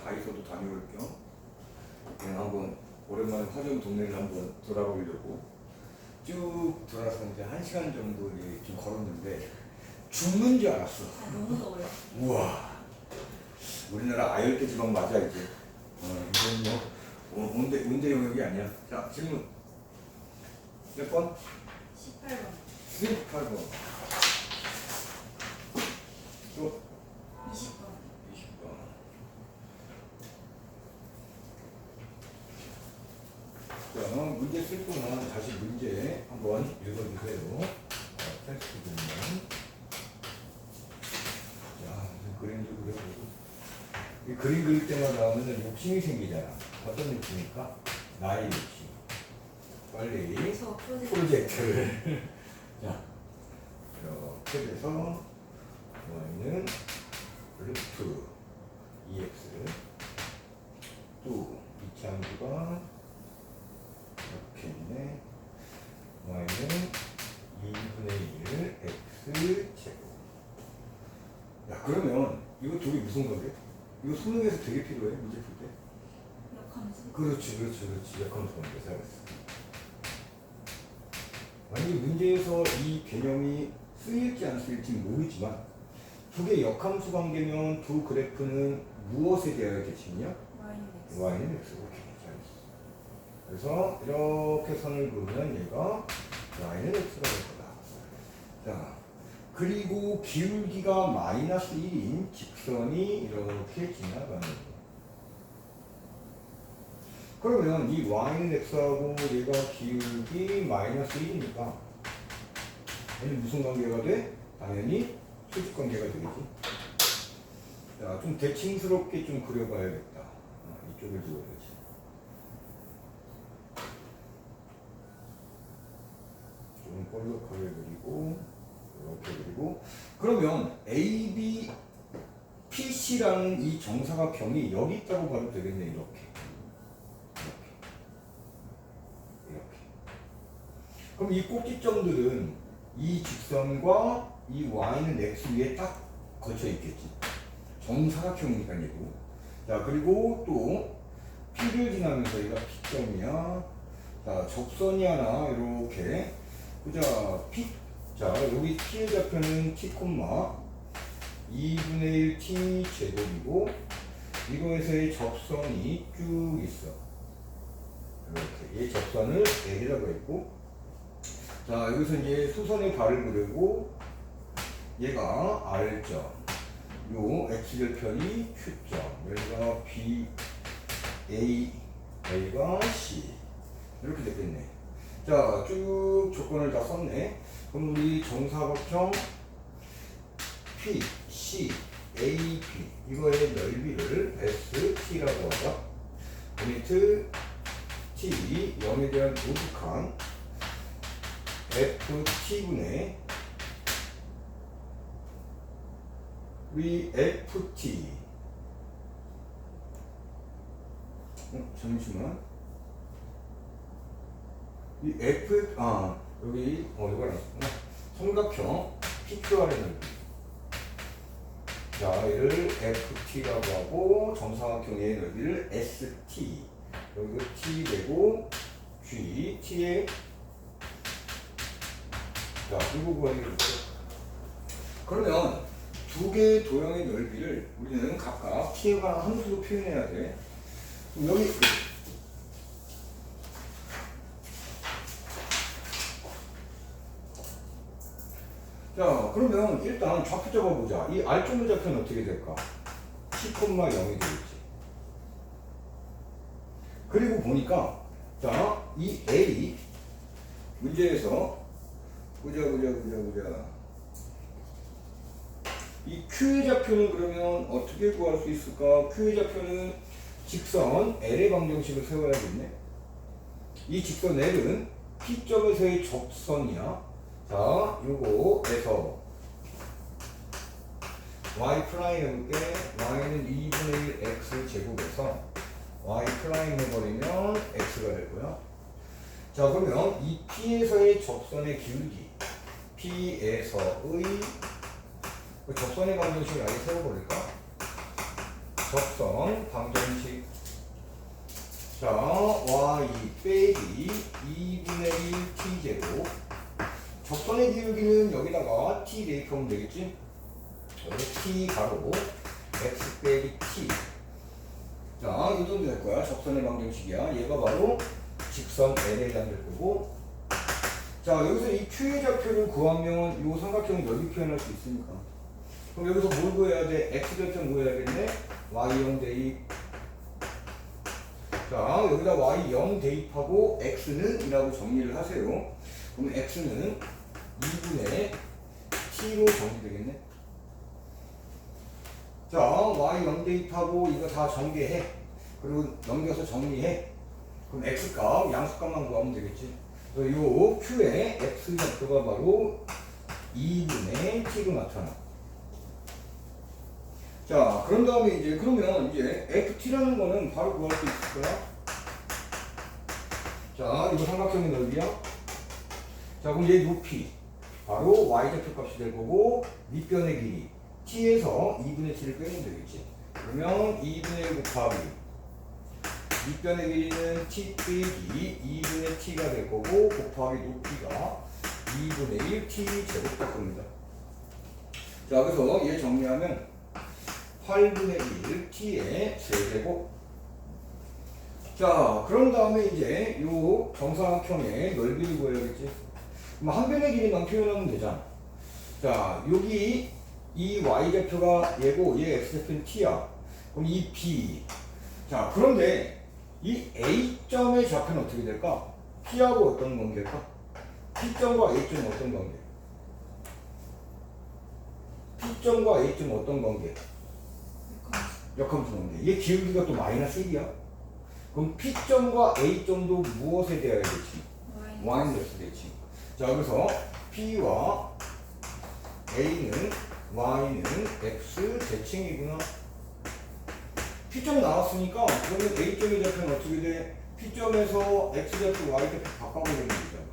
다이소도 다녀올 겸 그냥 한번 오랜만에 화정 동네를 한번 돌아보려고 쭉 돌아서 이제 1시간 정도 좀 걸었는데 죽는 줄 알았어. 너무 더워요. 우와, 우리나라 아열대 지방 맞아 이제. 이건 뭐 온대 영역이 아니야. 자, 질문 몇 번? 18번. 18번. 또 20번. 20번. 자, 문제 쓸 동안 다시 문제 한번 읽어주세요. 텍스트 그리면. 자, 무슨 그림도 그려보고. 이 그림 그릴 때마다 맨날 욕심이 생기잖아. 어떤 욕심입니까? 나의 욕심. 빨리 저 프로젝트를. 자, 이렇게 돼서 y는 루트 2x 또 이차함수가 이렇게 있네. y는 2분의 1 x 제곱. 야, 그러면 이거 두 개 무슨 관계? 이거 수능에서 되게 필요해, 문제 풀 때. 역함수. 그렇지. 역함수 관계 잘했어. 만약에 문제에서 이 개념이 쓰일지 안 쓰일지는 모르지만 두 개 역함수 관계면 두 그래프는 무엇에 대하여 대칭이냐? y는 x. 오케이, 잘했어. 그래서 이렇게 선을 그으면 얘가 y는 x가 될 거다. 자, 그리고 기울기가 마이너스 1인 직선이 이렇게 지나가는 거예요. 그러면 이 y는 x하고 얘가 기울기 마이너스 1이니까 얘는 무슨 관계가 돼? 당연히 수직 관계가 되겠지. 자, 좀 대칭스럽게 좀 그려봐야겠다. 이쪽을 그려야지. 좀 볼록하게 그리고 이렇게 그리고 그러면 AB, PC라는 이 정사각형이 여기 있다고 봐도 되겠네. 이렇게. 그럼 이 꼭지점들은 이 직선과 이 y는 x 위에 딱 거쳐 있겠지. 정사각형이니까 얘도. 자, 그리고 또 P를 지나면서 얘가 P점이야. 자, 접선이 하나 이렇게. 자, P. 자, 여기 T의 좌표는 T, 2분의 1 T 제곱이고 이거에서의 접선이 쭉 있어. 이렇게. 이 접선을 L이라고 했고. 자, 여기서 이제 수선의 발을 그리고 얘가 R점, 요 X절편이 Q점, 여기가 B, A, 여기가 C 이렇게 됐겠네. 자, 쭉 조건을 다 썼네. 그럼 우리 정사각형 P, C, A, B 이거의 넓이를 ST라고 하자. 리미트 T, 0에 대한 도둑한 FT분의 FT. 잠시만. 이 F, 여기, 이거 나왔구나. 삼각형 PQR의 넓이. 자, 얘를 FT라고 하고, 정사각형의 넓이를 ST. 여기도 T 되고, G, T의 자, 이거 구하기겠죠. 그러면 두 개의 도형의 넓이를 우리는 각각 T에 관한 함수로 표현해야 돼. 그럼 여기 자, 그러면 일단 좌표 잡아보자. 이 R점의 좌표는 어떻게 될까? T, 0이 되겠지. 그리고 보니까 자, 이 A 문제에서 보자. 이 Q의 좌표는 그러면 어떻게 구할 수 있을까? Q의 좌표는 직선 L의 방정식을 세워야겠네. 이 직선 L은 P점에서의 접선이야. 자, 요거에서 y 프라임 해볼게. y는 2분의 1 x 제곱에서 y 프라임 해버리면 x가 될 거야. 자, 그러면 이 P에서의 접선의 기울기 P에서의 접선의 방정식을 아예 세워버릴까? 적선 방정식. 자, y 빼기 2분의 1 t제곱. 적선의 기울기는 여기다가 t 대입하면 되겠지? t 가로 x 빼기 t. 자, 이 정도 될 거야. 적선의 방정식이야. 얘가 바로 직선 L에 해당될 거고. 자, 여기서 이 Q의 좌표를 구하면 이 삼각형을 넓이 표현할 수 있으니까. 그럼 여기서 뭘 구해야 돼? X 좌표 구해야겠네? Y0 대입. 자, 여기다 Y0 대입하고 X는 이라고 정리를 하세요. 그럼 X는 2분의 T로 정리되겠네? 자, Y0 대입하고 이거 다 전개해. 그리고 넘겨서 정리해. 그럼 X값, 양수값만 구하면 되겠지. 그래서 요 Q의 X 좌표가 바로 2분의 T로 나타나. 자, 그런 다음에 이제, 그러면 이제 FT라는 거는 바로 구할 수 있을 거야. 자, 이거 삼각형의 넓이야. 자, 그럼 얘 높이. 바로 Y좌표 값이 될 거고, 밑변의 길이. T에서 2분의 T를 빼면 되겠지. 그러면 2분의 1 곱하기 밑변의 길이는 T 빼기 2분의 T가 될 거고 곱하기 높이가 2분의 1 T 제곱 될 겁니다. 자, 그래서 얘 정리하면 8분의 1 T의 세제곱. 자, 그런 다음에 이제 요 정사각형의 넓이를 구해야겠지. 그럼 한 변의 길이만 표현하면 되잖아. 자, 여기 이 y좌표가 얘고 얘 x좌표는 t야. 그럼 이 b. 자, 그런데 이 a점의 좌표는 어떻게 될까? p하고 어떤 관계일까? p점과 a점은 어떤 관계? p점과 a점은 어떤 관계? 역함수 관계. 얘 기울기가 또 마이너스 1이야. 그럼 p점과 a점도 무엇에 대하여 되지? y는 되지. 자, 그래서 p와 a는 y는 x 대칭이구나. p점이 나왔으니까 그러면 a점의 좌표는 어떻게 돼? p점에서 x좌표 y좌표 바꿔버리는 거잖아.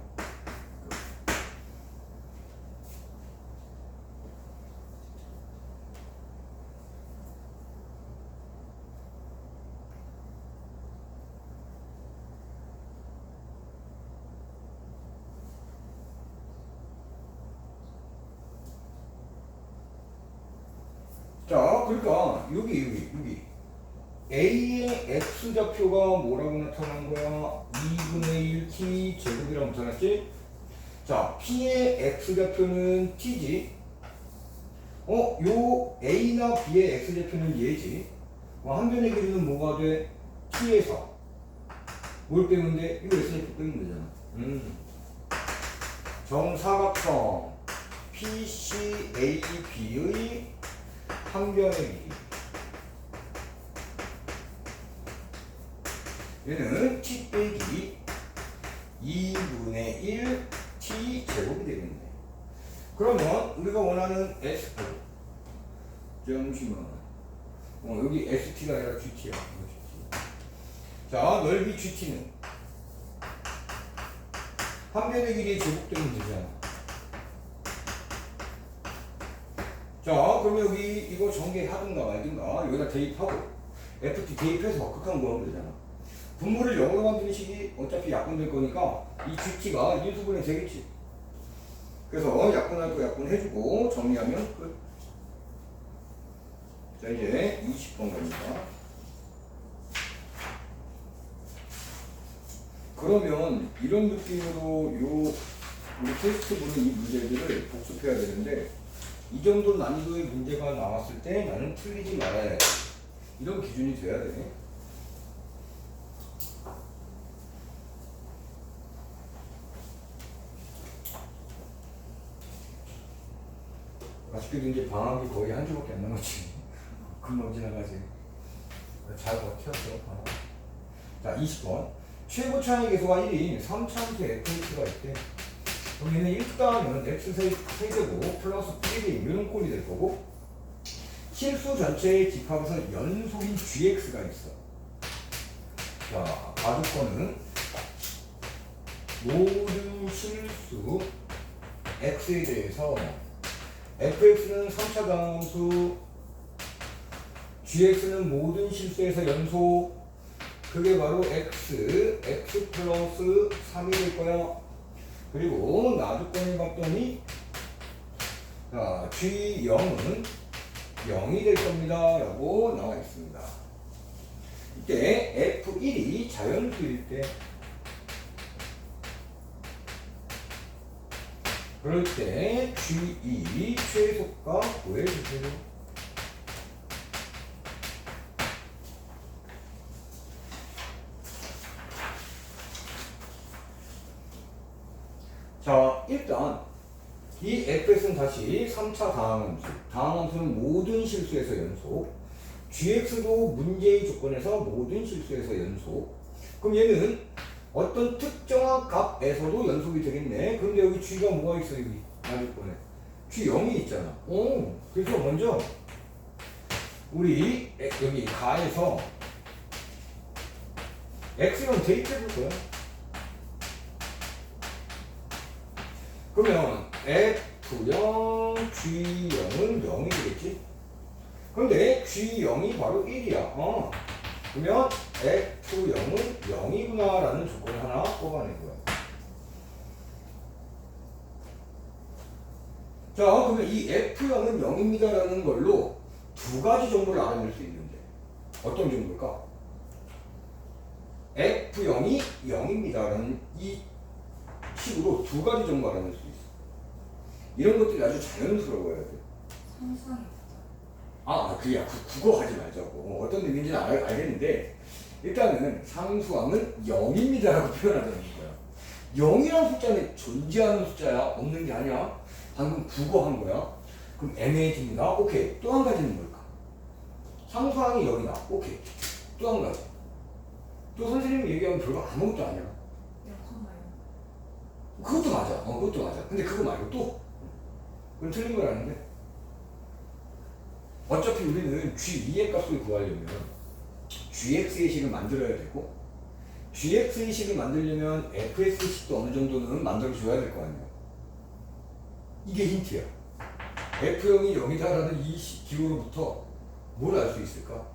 자, 그러니까 여기 A의 X좌표가 뭐라고 나타난 거야? 2분의 1 T 제곱이라고 나타났지? 자, P의 X좌표는 T지? 요 A나 B의 X좌표는 얘지? 한 변의 길이는 뭐가 돼? T에서 뭘 빼면 돼? 이거 X좌표 빼면 되잖아. 정사각형 PCAB의 한 변의 길이. 얘는 t 빼기 2분의 1 t 제곱이 되겠네. 그러면 우리가 원하는 s 잠시만. 여기 st가 아니라 gt야. 자, 넓이 gt는 한 변의 길이에 제곱되면 되잖아. 자, 그럼 여기 이거 전개하든가 말든가 여기다 대입하고 ft 대입해서 극한 구하면 되잖아. 분모를 영어로 만드는 식이 어차피 약분될 거니까 이 GT가 인수분해 되겠지. 그래서 약분할 거 약분해주고 정리하면 끝. 자, 이제 20번 갑니다. 그러면 이런 느낌으로 우리 테스트 보는 이 문제들을 복습해야 되는데 이 정도 난이도의 문제가 나왔을 때 나는 틀리지 말아야 해. 이런 기준이 돼야 돼. 아쉽게도 이제 방학이 거의 한 주밖에 안 남았지. 금방 지나가지. 잘 버텼어, 방학. 자, 20번. 최고 차항의 계수가 1인 3차함수 fx가 있대. 그럼 얘는 1 더하면 x 세제곱 플러스 1이 이런 꼴이 될 거고, 실수 전체의 집합에서 연속인 gx가 있어. 자, 가주권은 모든 실수 x에 대해서 fx는 3차 다함수 gx는 모든 실수에서 연속. 그게 바로 x 플러스 3이 될 거야. 그리고 나주권을 봤더니 자, g0은 0이 될 겁니다. 라고 나와 있습니다. 이때 f1이 자연수일 때 그럴 때 g2 최소가 구해주세요. 자, 일단 이 fs는 다시 3차 다항함수. 다항함수는 모든 실수에서 연속. gx도 문제의 조건에서 모든 실수에서 연속. 그럼 얘는 어떤 특정한 값에서도 연속이 되겠네. 그런데 여기 g가 뭐가 있어? 여기 나줄거네 g0이 있잖아. 그래서 먼저 우리 여기 가에서 x는 대입해 볼 거야. 그러면 F0, G0은 0이 되겠지? 그런데 G0이 바로 1이야. 그러면 F0은 0이구나 라는 조건을 하나 뽑아낸 거야. 자, 그러면 이 F0은 0입니다 라는 걸로 두 가지 정보를 알아낼 수 있는데 어떤 정보일까? F0이 0입니다 라는 이 식으로 두 가지 정보 알아낼 수 있어. 이런 것들이 아주 자연스러워야 돼. 상상이 그야 국어 하지 말자고. 어떤 의미인지는 알겠는데 일단은 상수함은 0입니다라고 표현하자는 거야. 0이라는 숫자는 존재하는 숫자야, 없는 게 아니야. 방금 국어 한 거야. 그럼 애매해집니다. 오케이. 또 한 가지는 뭘까? 상수함이 0이다. 오케이. 또 한 가지. 또 선생님이 얘기하면 별거 아무것도 아니야. 그것도 맞아. 그것도 맞아. 근데 그거 말고 또? 그건 틀린 걸 아는데? 어차피 우리는 G2의 값을 구하려면 GX의 식을 만들어야 되고 GX의 식을 만들려면 FX 식도 어느 정도는 만들어줘야 될 거 아니야. 이게 힌트야. F0이 0이다라는 이 기호로부터 뭘 알 수 있을까?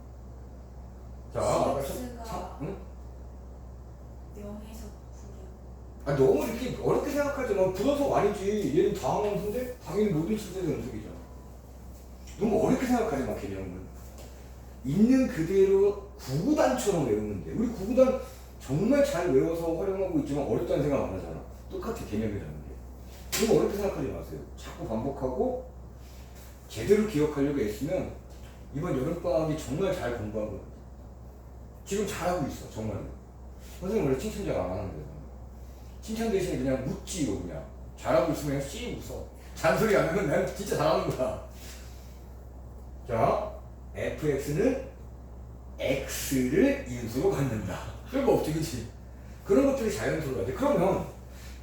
자, GX가 응? 0에서 9요. 너무 이렇게 어렵게 생각하지 마. 불어서 아니지. 얘는 다항함수인데 당연히 모든 실수에서 연속이잖아. 너무 어렵게 생각하지 마, 개념은. 있는 그대로 구구단처럼 외우면 돼. 우리 구구단 정말 잘 외워서 활용하고 있지만 어렵다는 생각 안 하잖아. 똑같아, 개념이라는 게. 너무 어렵게 생각하지 마세요. 자꾸 반복하고 제대로 기억하려고 애쓰면 이번 여름방학이 정말 잘 공부하고 지금 잘하고 있어, 정말로. 선생님 원래 칭찬 잘 안 하는데 칭찬 대신에 그냥 묻지 이거 그냥. 잘하고 있으면 그냥 씩 웃어. 잔소리 안 하면 난 진짜 잘하는 거야. 자, fx는 x를 인수로 갖는다. 별거 없지, 그치? 그런 것들이 자연스러워야 돼. 그러면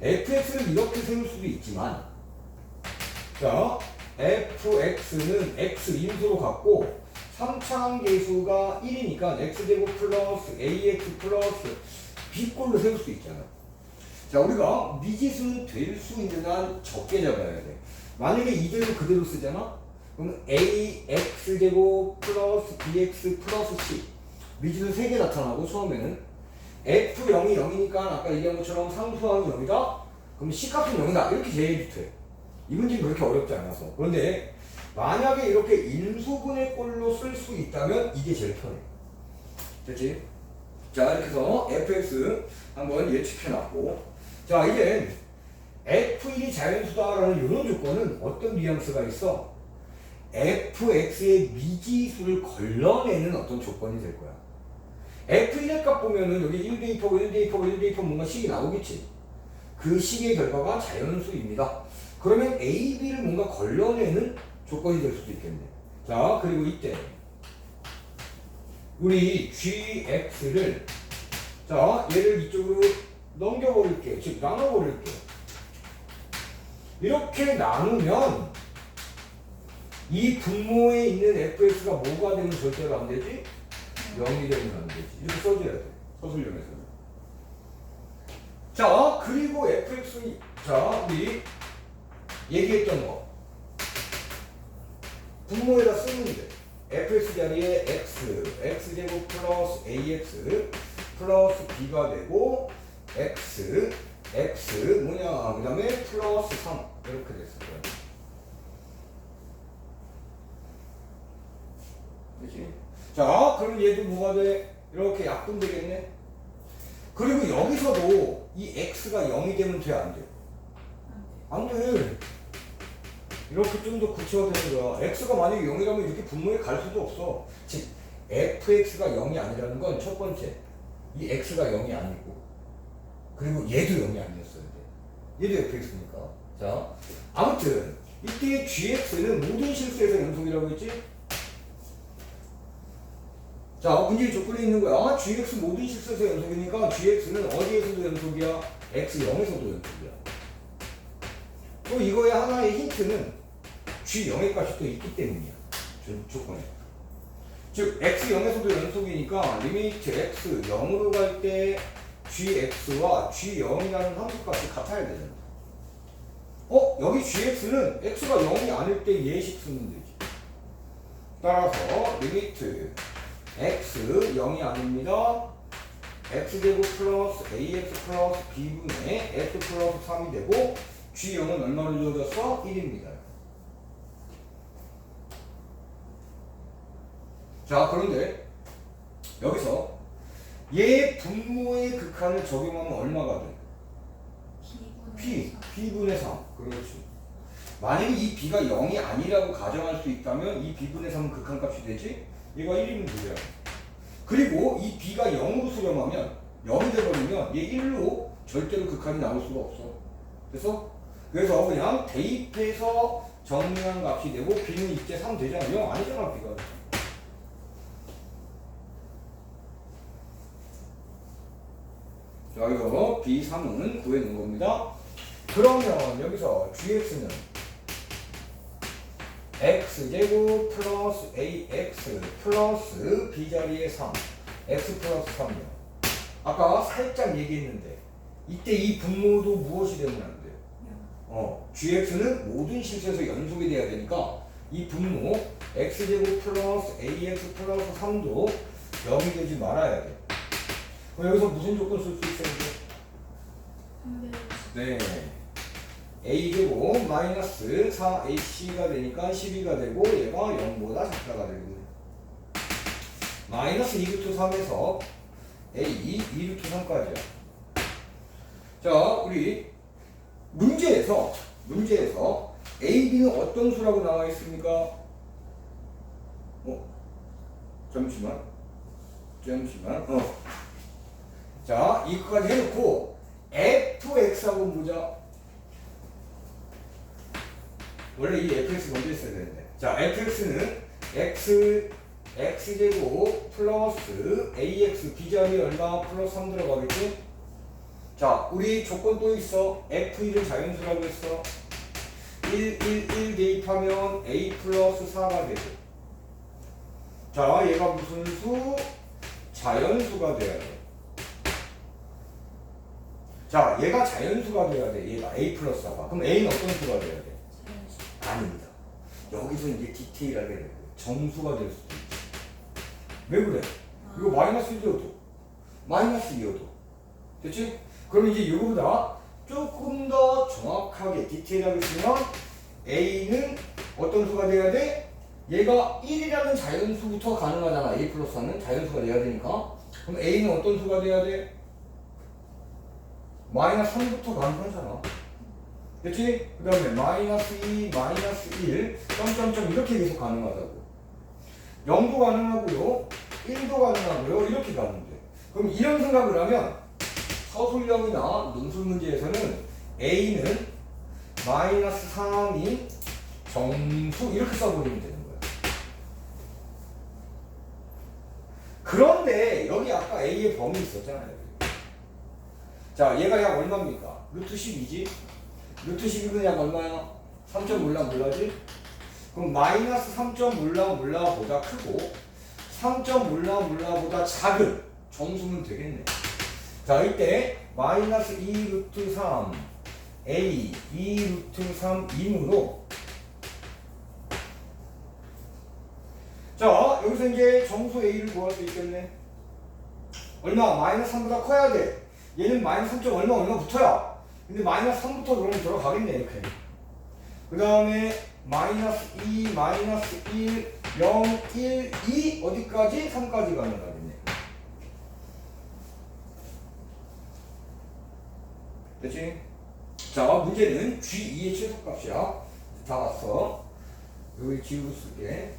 fx를 이렇게 세울 수도 있지만 자, fx는 x 인수로 갖고 3차항 계수가 1이니까 x제곱 플러스 ax 플러스 b꼴로 세울 수 있잖아. 자, 우리가 미지수 될 수 있는 한 적게 잡아야 돼. 만약에 이대로 그대로 쓰잖아? 그럼 ax제곱 플러스 bx 플러스 c 미지수 3개 나타나고 처음에는 f0이 0이니까 아까 얘기한 것처럼 상수항이 0이다? 그럼 c값은 0이다. 이렇게 제외해도 돼. 이 문제는 그렇게 어렵지 않아서. 그런데 만약에 이렇게 인수분해 꼴로 쓸 수 있다면 이게 제일 편해. 됐지? 자, 이렇게 해서 fx 한번 예측해놨고 자, 이제 f1이 자연수다라는 이런 조건은 어떤 뉘앙스가 있어? fx의 미지수를 걸러내는 어떤 조건이 될 거야. f1의 값 보면은 여기 1대입하고 1대입하고 1대입하고 뭔가 식이 나오겠지. 그 식의 결과가 자연수입니다. 그러면 a, b를 뭔가 걸러내는 조건이 될 수도 있겠네. 자, 그리고 이때 우리 gx를 자, 얘를 이쪽으로 넘겨버릴게. 즉 나눠버릴게. 이렇게 나누면 이 분모에 있는 fx가 뭐가 되면 절대로 안 되지? 0이 되면 안 되지. 이렇게 써줘야 돼. 서술형에서는. 자, 그리고 fx 자, 우리 얘기했던 거 분모에다 쓰면 돼. fx 자리에 x제곱 플러스 ax 플러스 b가 되고 x 뭐냐 그 다음에 플러스 3 이렇게 됐어요. 그치? 자 그럼 얘도 뭐가 돼? 이렇게 약분 되겠네. 그리고 여기서도 이 x가 0이 되면 돼 안 돼? 안 돼. 이렇게 좀 더 구체화되는 거야. x가 만약에 0이라면 이렇게 분모에 갈 수도 없어. 즉 fx가 0이 아니라는 건 첫 번째 이 x가 0이 아니고 그리고 얘도 0이 아니었어야 돼. 얘도 fx니까. 자 아무튼 이때 gx는 모든 실수에서 연속이라고 했지? 자 문제의 조건에 있는 거야. gx 모든 실수에서 연속이니까 gx는 어디에서도 연속이야? x0에서도 연속이야. 또 이거의 하나의 힌트는 g0의 값이 또 있기 때문이야. 조건에. 즉 x0에서도 연속이니까 리미트 x 0으로 갈 때 gx와 g0이라는 함수값이 같아야 되잖아. 여기 gx는 x가 0이 아닐 때 예식 쓰면 되지. 따라서 리미트 x 0이 아닙니다. x제곱 플러스 ax 플러스 b분의 x 플러스 3이 되고 g0은 얼마로 주어졌어? 1입니다. 자 그런데 여기서 얘 분모의 극한을 적용하면 얼마가 돼? b분의 3. 그렇지. 만약에 이 b가 0이 아니라고 가정할 수 있다면 이 b분의 3은 극한값이 되지? 얘가 1이면 되잖아. 그리고 이 b가 0으로 수렴하면 0이 되버리면 얘 1로 절대로 극한이 나올 수가 없어. 그래서 그냥 대입해서 정리한 값이 되고 b는 이때 3 되잖아. 0 아니잖아 b가. 자 이거 b3은 구해놓은 겁니다. 그러면 여기서 gx는 x제곱 플러스 ax 플러스 b자리에 3 x 플러스 3이요. 아까 살짝 얘기했는데 이때 이 분모도 무엇이 되면 안 돼요? gx는 모든 실수에서 연속이 돼야 되니까 이 분모 x제곱 플러스 ax 플러스 3도 0이 되지 말아야 돼. 그럼 여기서 무슨 조건 쓸 수 있어요? 네. a제곱 마이너스 4ac가 되니까 12가 되고 얘가 0보다 작다가 되고 마이너스 2루트 3에서 a 2루트 3까지야. 자 우리 문제에서 ab는 어떤 수라고 나와 있습니까? 잠시만. 자 이거까지 해놓고 fx하고 보자. 원래 이 fx 먼저 있어야 되는데. 자 fx는 x제곱 플러스 ax b자리 얼마 플러스 3 들어가겠지? 자 우리 조건 또 있어. f1을 자연수라고 했어. 1 대입하면 a 플러스 4가 되고. 자 얘가 무슨 수? 자연수가 돼야 돼. 자 얘가 자연수가 돼야 돼. 얘가 a 플러스 4가. 그럼 a는 어떤 수가 돼야 돼? 아닙니다. 여기서 이제 디테일하게 되고 정수가 될 수도 있지. 왜 그래? 이거 마이너스 1이어도 마이너스 2여도 됐지? 그럼 이제 이거보다 조금 더 정확하게 디테일하게 쓰면 a는 어떤 수가 돼야 돼? 얘가 1이라는 자연수부터 가능하잖아. a 플러스 4는 자연수가 돼야 되니까. 그럼 a는 어떤 수가 돼야 돼? 마이너스 3부터 가능하잖아. 그치? 그 다음에 마이너스 2, 마이너스 1, 점점점 이렇게 계속 가능하다고. 0도 가능하고요, 1도 가능하고요, 이렇게 가는데. 그럼 이런 생각을 하면 서술형이나 논술 문제에서는 a는 마이너스 3이 정수 이렇게 써버리면 되는 거야. 그런데 여기 아까 a의 범위 있었잖아요. 자 얘가 약 얼마입니까? 루트 12지? 루트 12는 약 얼마야? 3점 몰라지? 그럼 마이너스 3점 몰라보다 크고 3점 몰라보다 작은 정수면 되겠네. 자 이때 마이너스 2 루트 3 a 2 루트 3 임으로 자 여기서 이제 정수 A를 구할 수 있겠네. 얼마? 마이너스 3보다 커야 돼. 얘는 마이너스 3점 얼마 붙어야. 근데 마이너스 3부터 그러면 들어가겠네 이렇게. 그 다음에 마이너스 2, 마이너스 1, 0, 1, 2 어디까지? 3까지 가능하겠네. 됐지? 자, 문제는 G2의 최소값이야. 다 왔어. 여기 지우고 쓸게.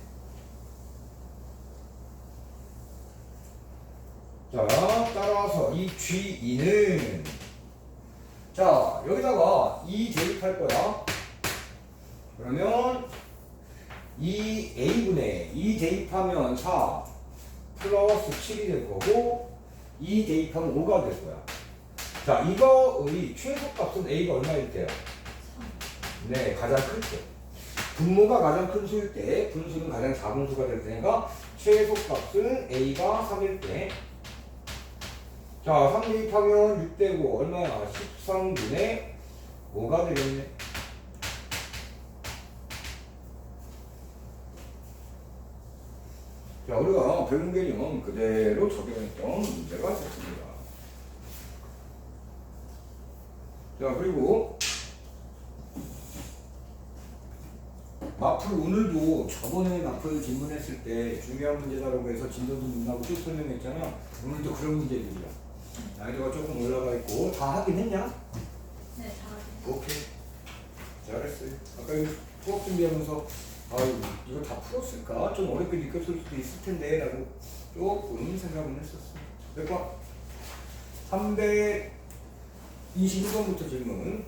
자, 따라서 이 G2는 자, 여기다가 2 대입할 거야. 그러면 2A분의 2 대입하면 4 플러스 7이 될 거고 2 대입하면 5가 될 거야. 자, 이거의 최소값은 A가 얼마일 때야? 3. 네, 가장 클 때. 분모가 가장 큰 수일 때, 분수는 가장 작은 수가 될 테니까 최소값은 A가 3일 때. 자, 3 대입하면 6 되고 얼마야? 13분의 5가 되겠네. 자, 우리가 배운 개념 그대로 적용했던 문제가 됐습니다. 자, 그리고 마플 오늘도 저번에 마플 질문했을 때 중요한 문제다라고 해서 진도도 문하고 쭉 설명했잖아. 오늘도 그런 문제들이야. 난이도가 조금 올라가 있고 다 하긴 했냐? 네, 다. 오케이. 잘했어요. 아까 여기 수업 준비하면서 아유 이거 다 풀었을까? 좀 어렵게 느꼈을 수도 있을 텐데 라고 조금 생각은 했었어. 그러니까 322번부터 질문.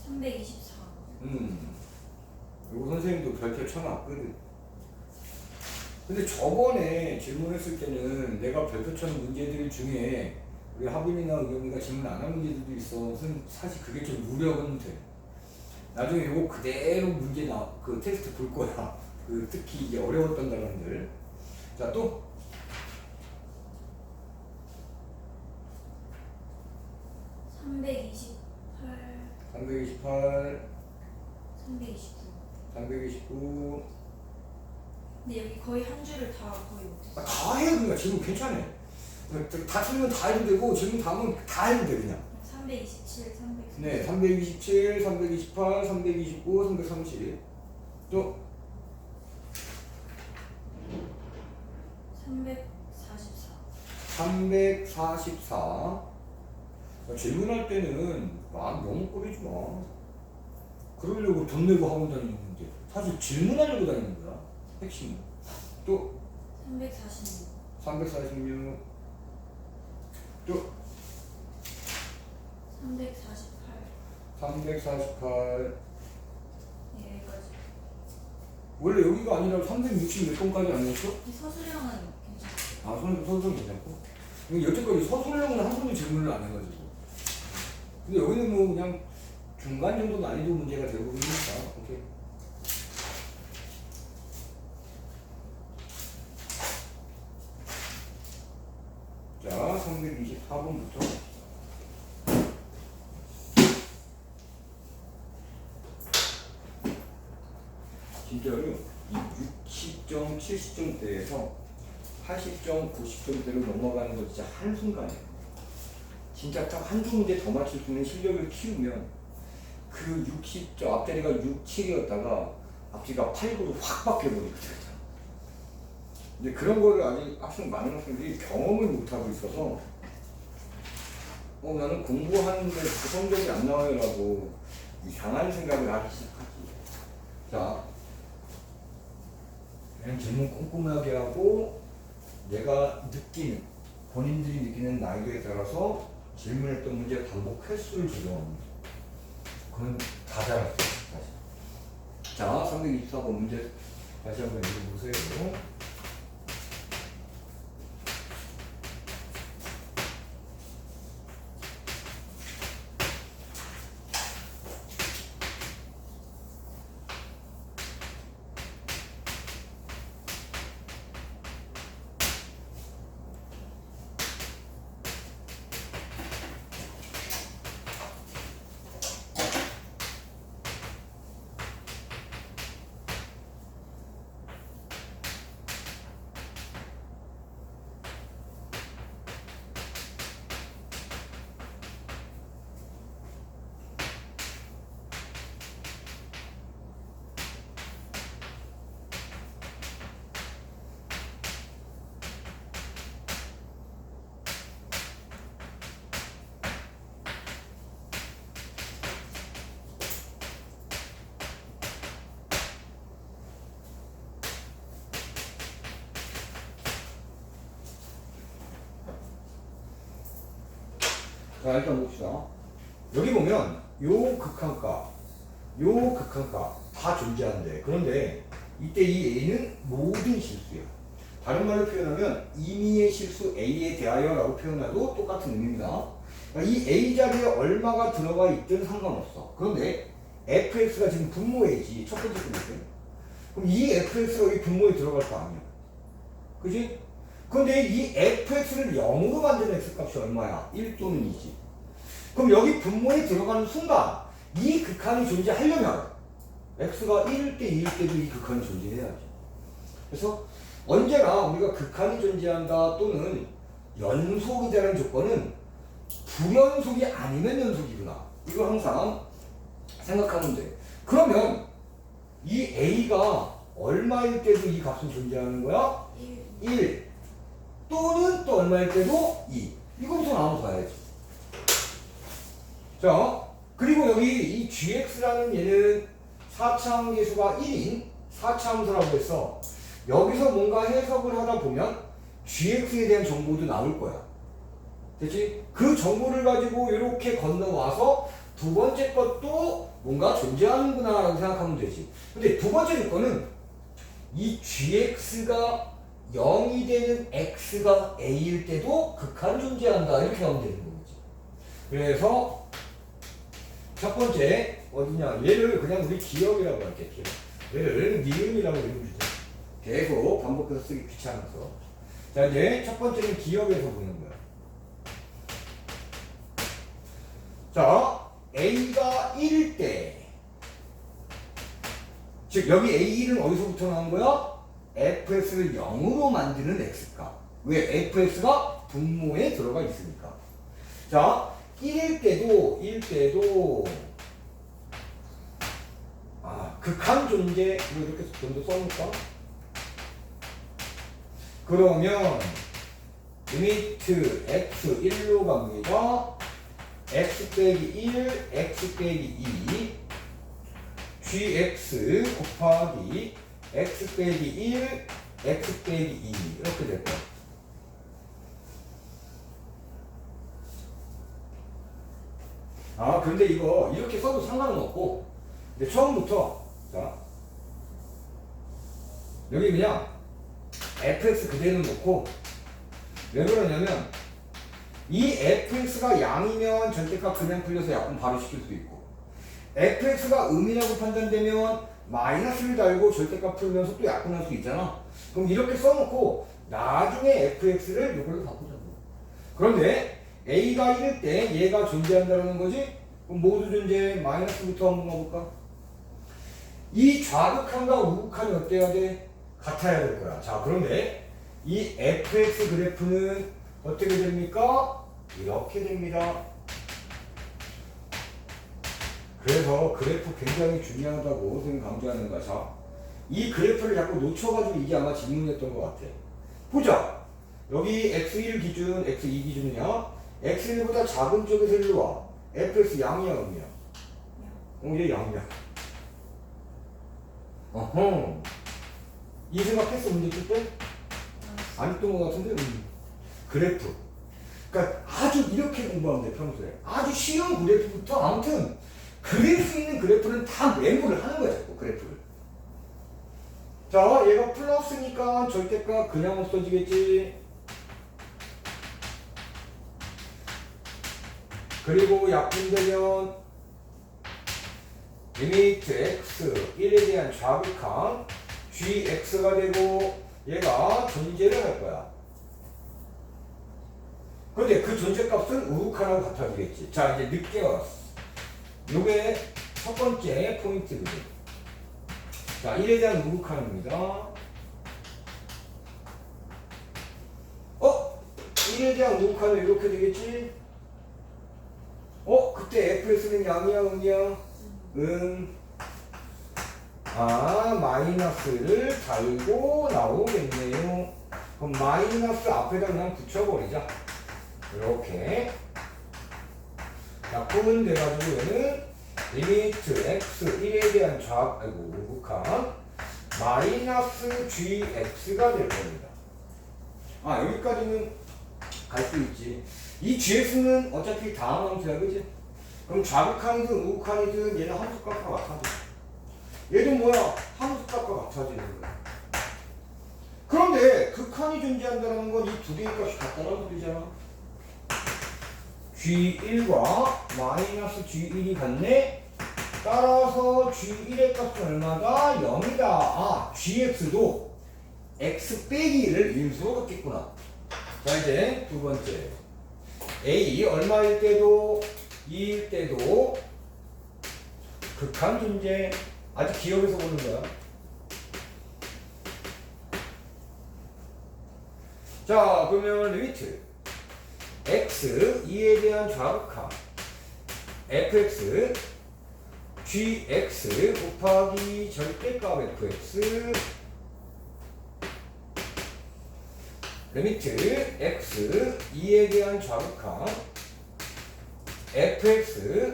324. 요거 선생님도 별표 쳐놨거든. 근데 저번에 질문했을 때는 내가 별표 쳐놓은 문제들 중에 우리 하빈이나 의경이가 질문 안 한 문제들도 있어. 사실 그게 좀 우려는 돼. 나중에 요거 그대로 문제 그 테스트 볼 거야. 그 특히 이제 어려웠던 단원들. 자, 또 328. 328, 329. 329. 근데 여기 거의 한 줄을 다 거의 못했어. 다 해. 그냥 질문 괜찮아. 다 틀리면 다 해도 되고 질문 다 하면 다 해도 돼 그냥. 327, 330. 네, 327, 328, 329, 330. 또 344. 344. 질문할 때는 마음 너무 꼬리지 마. 그러려고 돈 내고 학원 다니는 건데 사실 질문하려고 다니는 거야. 핵심은. 또 346. 346. 또 348. 348. 네, 여기까지. 원래 여기가 아니라 360 몇 번까지 아니었어? 이 서술형은 괜찮았어요. 아, 서술형 괜찮고? 여태까지 서술형은 한 번도 질문을 안 해가지고. 근데 여기는 뭐 그냥 중간 정도 난이도 문제가 대부분이니까. 오케이. 자, 324번부터. 진짜로 이 60점, 70점대에서 80점, 90점대로 넘어가는 거 진짜 한순간이에요. 진짜 딱 한두 문제 더 맞출 수 있는 실력을 키우면 그 60점, 앞자리가 6, 7이었다가 앞뒤가 8, 9로 확 바뀌어버리거든. 근데 그런 거를 아직 많은 학생들이 경험을 못하고 있어서 나는 공부하는데 그 성적이 안 나와요 라고 이상한 생각을 하기 시작하지. 자, 그냥 질문 꼼꼼하게 하고 내가 느끼는, 본인들이 느끼는 난이도에 따라서 질문했던 문제 반복 횟수를 조정합니다. 그건 다 잘할 수 있어요. 자, 324번 문제 다시 한번 읽어보세요. 자, 일단 봅시다. 여기 보면 요 극한값, 요 극한값 다 존재하는데, 그런데 이때 이 A는 모든 실수야. 다른 말로 표현하면 임의의 실수 A에 대하여라고 표현해도 똑같은 의미입니다. 그러니까 이 A 자리에 얼마가 들어가 있든 상관없어. 그런데 fx가 지금 분모 A지, 첫 번째 거거든. 그럼 이 fx가 여기 분모에 들어갈 거 아니야. 그지? 근데 이 fx를 0으로 만드는 x값이 얼마야? 1 또는 2지. 그럼 여기 분모에 들어가는 순간 이 극한이 존재하려면 x가 1일 때 2일 때도 이 극한이 존재해야지. 그래서 언제나 우리가 극한이 존재한다 또는 연속이 되는 조건은 불연속이 아니면 연속이구나. 이거 항상 생각하면 돼. 그러면 이 a가 얼마일 때도 이 값은 존재하는 거야? 1 또는 또 얼마일 때도 2. 이거부터 나눠 봐야지. 자, 그리고 여기 이 gx라는 얘는 4차함 계수가 1인 4차함수라고 해서 여기서 뭔가 해석을 하다 보면 gx에 대한 정보도 나올 거야. 됐지? 그 정보를 가지고 이렇게 건너와서 두 번째 것도 뭔가 존재하는구나 라고 생각하면 되지. 근데 두 번째 조건은 이 gx가 0이 되는 x가 a일 때도 극한 존재한다 이렇게 하면 되는 거지. 그래서 첫 번째 어디냐, 얘를 그냥 우리 기억이라고 할게. 기억. 얘를 니은이라고 이름 주자. 계속 반복해서 쓰기 귀찮아서. 자, 이제 첫 번째는 기억에서 보는 거야. 자, a가 1일 때, 즉 여기 a1은 어디서부터 나온 거야? fx를 0으로 만드는 x값. 왜? fx가 분모에 들어가 있으니까. 자, 1일 때도 극한 존재, 이거 이렇게 좀 더 써놓을까? 그러면 리미트 x 1로 갑니다. x 빼기 1, x 빼기 2 gx 곱하기 x 빼기 1, x 빼기 2 이렇게 될 거야. 근데 이거 이렇게 써도 상관은 없고, 근데 처음부터 자 여기 그냥 fx 그대로 놓고, 왜 그러냐면 이 fx가 양이면 절대값 그냥 풀려서 약분 바로 시킬 수도 있고, fx가 음이라고 판단되면 마이너스를 달고 절대값 풀면서 또 약분할 수 있잖아. 그럼 이렇게 써놓고 나중에 fx를 이걸로 바꾸자고. 그런데 a가 1일 때 얘가 존재한다는 거지? 그럼 모두 존재 마이너스부터 한번 가볼까? 이 좌극한과 우극한이 어때야 돼? 같아야 될 거야. 자, 그런데 이 fx 그래프는 어떻게 됩니까? 이렇게 됩니다. 그래서 그래프 굉장히 중요하다고 선생님 강조하는 거야. 자, 이 그래프를 자꾸 놓쳐가지고 이게 아마 질문이었던 것 같아. 보자. 여기 x1 기준, x2 기준이냐? x1보다 작은 쪽에서 일로 와. fx 양이야, 음이야? 얘 양이야. 어허. 이 생각했어, 문제 풀 때? 안 했던 것 같은데? 그래프. 그러니까 아주 이렇게 공부하면 돼, 평소에. 아주 쉬운 그래프부터 아무튼 그릴 수 있는 그래프는 다 메모를 하는 거야, 자꾸 그래프를. 자, 얘가 플러스니까 절대값 그냥 없어지겠지. 그리고 약분되면 리미트 x 1에 대한 좌극한 gx가 되고 얘가 존재를 할 거야. 그런데 그 존재값은 우극한하고 같아지겠지. 자, 이제 늦게 왔어. 요게 첫 번째 포인트거든. 자, 1에 대한 우극한입니다. 1에 대한 우극한은 이렇게 되겠지? 그때 fx는 양이야, 음이야? 마이너스를 달고 나오겠네요. 그럼 마이너스 앞에다 그냥 붙여버리자. 이렇게 약분은 돼가지고 얘는 리미트 x 1에 대한 우극한 마이너스 gx가 될 겁니다. 여기까지는 갈 수 있지. 이 gx는 어차피 다음 함수야, 그지? 그럼 좌극한이든 우극한이든 얘는 함수값과 같아져. 얘도 뭐야? 함수값과 같아지는 거야. 그런데 극한이 존재한다는 건 이 두 개의 값이 같다는 소리잖아. G1과 마이너스 G1이 같네? 따라서 G1의 값은 얼마다? 0이다. 아, GX도 X 빼기 1을 인수로 갖겠구나. 자, 이제 두 번째. A 얼마일 때도 2일 때도 극한 존재. 아직 기억에서 보는 거야. 자, 그러면 리미트 x 2에 대한 좌극한 fx gx 곱하기 절대값 fx 리미트 x 2에 대한 좌극한 fx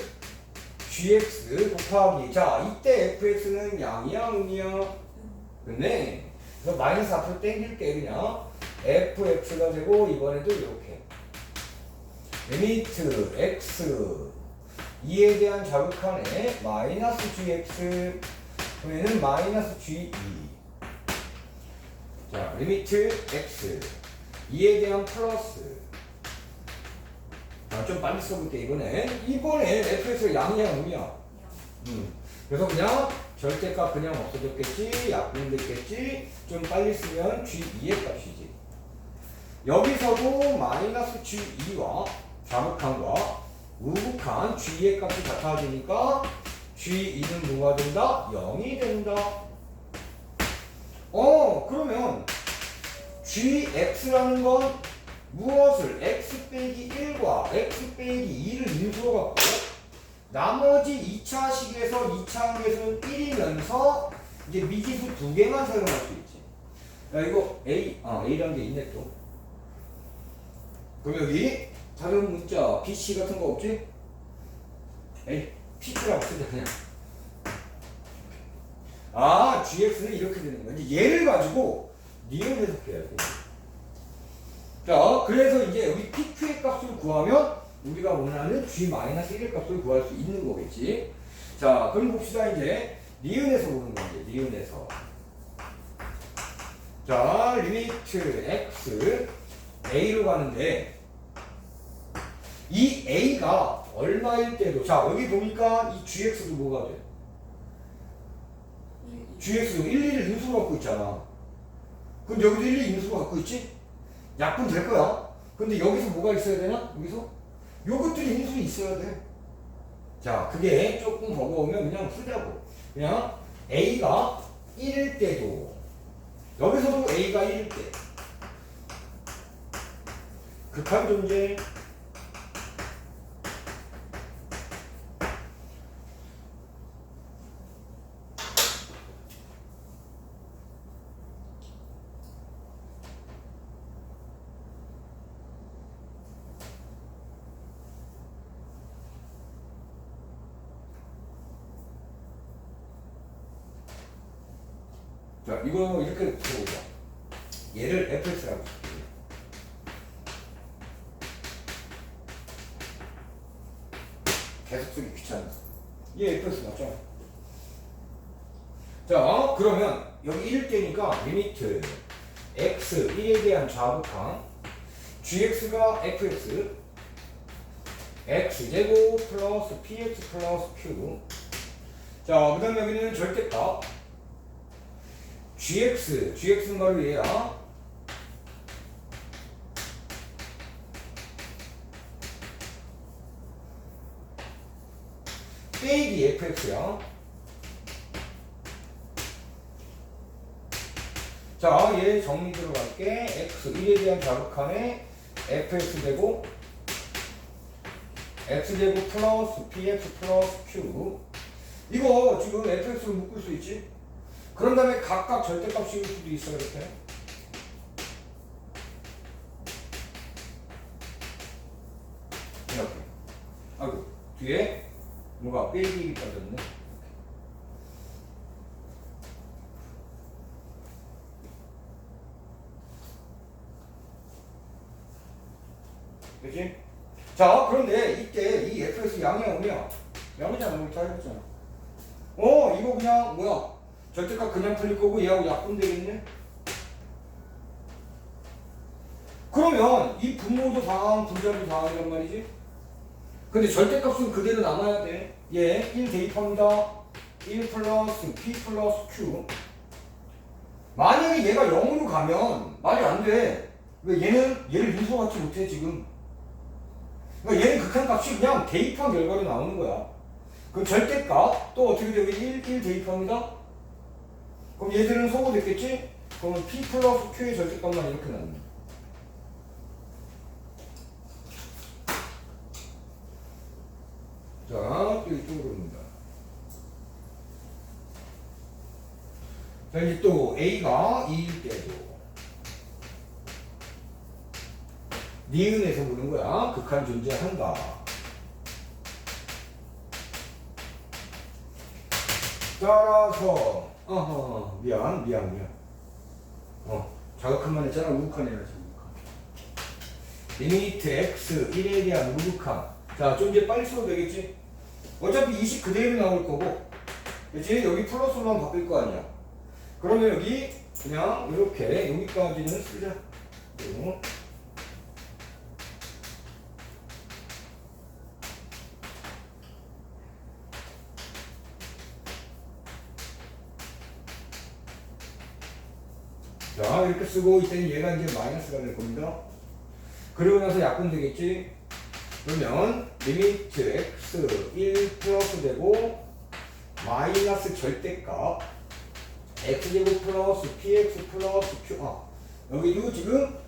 gx 곱하기 자 이때 fx는 양이야 음이야? 근데 그래서 마이너스 앞으로 땡길게 그냥 fx가 되고 이번에도 이렇게 리미트 x 2에 대한 자극한에 마이너스 gx 그러면은 마이너스 g2 자 리미트 x 2에 대한 플러스 좀 빨리 써볼게 이번에 fx가 양이야 음이야 그래서 그냥 절대값 그냥 없어졌겠지 약분됐겠지 좀 빨리 쓰면 g2의 값이지 여기서도 마이너스 G2와 좌극한과 우극한 G의 값이 같아지니까 G2는 뭐가 된다? 0이 된다. 그러면 GX라는 건 무엇을 X 빼기 1과 X 빼기 2를 인수로 갖고 나머지 2차식에서 2차항에서는 1이면서 이제 미지수 두 개만 사용할 수 있지. 야 이거 A라는 게 있네 또. 그럼 여기 다른 문자 BC 같은 거 없지? 에이 PQ라고 쓰자 그냥 GX는 이렇게 되는 거야 이제 얘를 가지고 니은 해석해야 돼 자 그래서 이제 여기 PQ의 값을 구하면 우리가 원하는 G-1의 값을 구할 수 있는 거겠지 자 그럼 봅시다 이제 니은에서 보는 건데 니은에서 자 리미트 X A로 가는데 이 A가 얼마일 때도 자 여기 보니까 이 GX도 뭐가 돼? GX도 1, 2를 인수로 갖고 있잖아 그럼 여기도 1, 2 인수로 갖고 있지? 약분 될 거야 근데 여기서 뭐가 있어야 되나? 여기서? 요것들이 인수 있어야 돼 자 그게 조금 버거우면 그냥 쓰자고 그냥 A가 1일 때도 여기서도 A가 1일 때 극한 존재 자 이거 이렇게 들어보자 얘를 fx라고 쓸게요 계속 쓰기 귀찮아 얘 fx 맞죠? 자 그러면 여기 1일 때니까 리미트 x 1에 대한 좌극한 gx가 fx x제곱 플러스 px 플러스 q 자 그 다음에 여기는 절대값 GX는 바로 얘야. 빼기 FX야. 자, 얘 정리 들어갈게. X 1에 대한 자극한에 FX 되고 X제곱 플러스 PX 플러스 Q 이거 지금 FX로 묶을 수 있지? 그런 다음에 각각 절대값 씌울 수도 있어 이렇게 이렇게 아이고 뒤에 뭐가 빼기 빠졌네 그치? 자, 그런데 이때 이 fx 양이야, 뭐냐? 양이잖아, 우리 다 해봤잖아. 이거 그냥 뭐야? 절대값 그냥 풀릴 거고 얘하고 약분 되겠네? 그러면 이 분모도 다항, 분자도 다항이란 말이지? 근데 절대값은 그대로 남아야 돼. 얘 1 대입합니다. 1 플러스 p 플러스 q. 만약에 얘가 0으로 가면 말이 안 돼. 왜 얘를 인수받지 못해 지금. 그러니까 얘는 극한값이 그냥 대입한 결과로 나오는 거야. 그럼 절대값 또 어떻게 되게 1 대입합니다. 그럼 얘들은 소거됐겠지? 그러면 p 플러스 q의 절대값만 이렇게 나옵니다. 자, 또 이쪽으로 옵니다. 자, 이제 또 A가 2일 때도 니은에서 보는 거야. 극한 존재한다. 따라서 미안. 자극한만 했잖아. 우극한 해야지. 리미트 x 1에 대한 우극한. 자, 좀 이제 빨리 써도 되겠지? 어차피 20 그대로 나올 거고, 그치? 여기 플러스로만 바뀔 거 아니야. 그러면 여기 그냥 이렇게 여기까지는 쓰자. 자, 이렇게 쓰고 이때는 얘가 이제 마이너스가 될 겁니다. 그러고 나서 약분 되겠지? 그러면 리미트 x 1 플러스 되고 마이너스 절대값 x제곱 플러스 px 플러스 q. 여기도 지금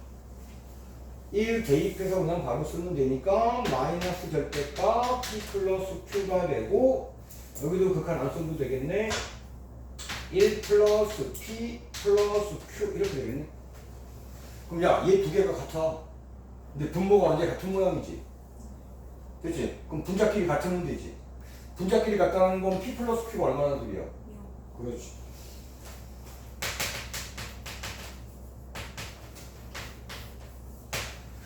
1 대입해서 그냥 바로 쓰면 되니까 마이너스 절대값 p 플러스 q가 되고, 여기도 극한 안 써도 되겠네. 1 플러스 p 플러스 q 이렇게 되겠네. 그럼 야, 얘 두 개가 같아. 근데 분모가 완전히 같은 모양이지. 그치? 그럼 분자끼리 같으면 되지. 분자끼리 같다는 건 p 플러스 q가 얼마나 둘이야? 그렇지.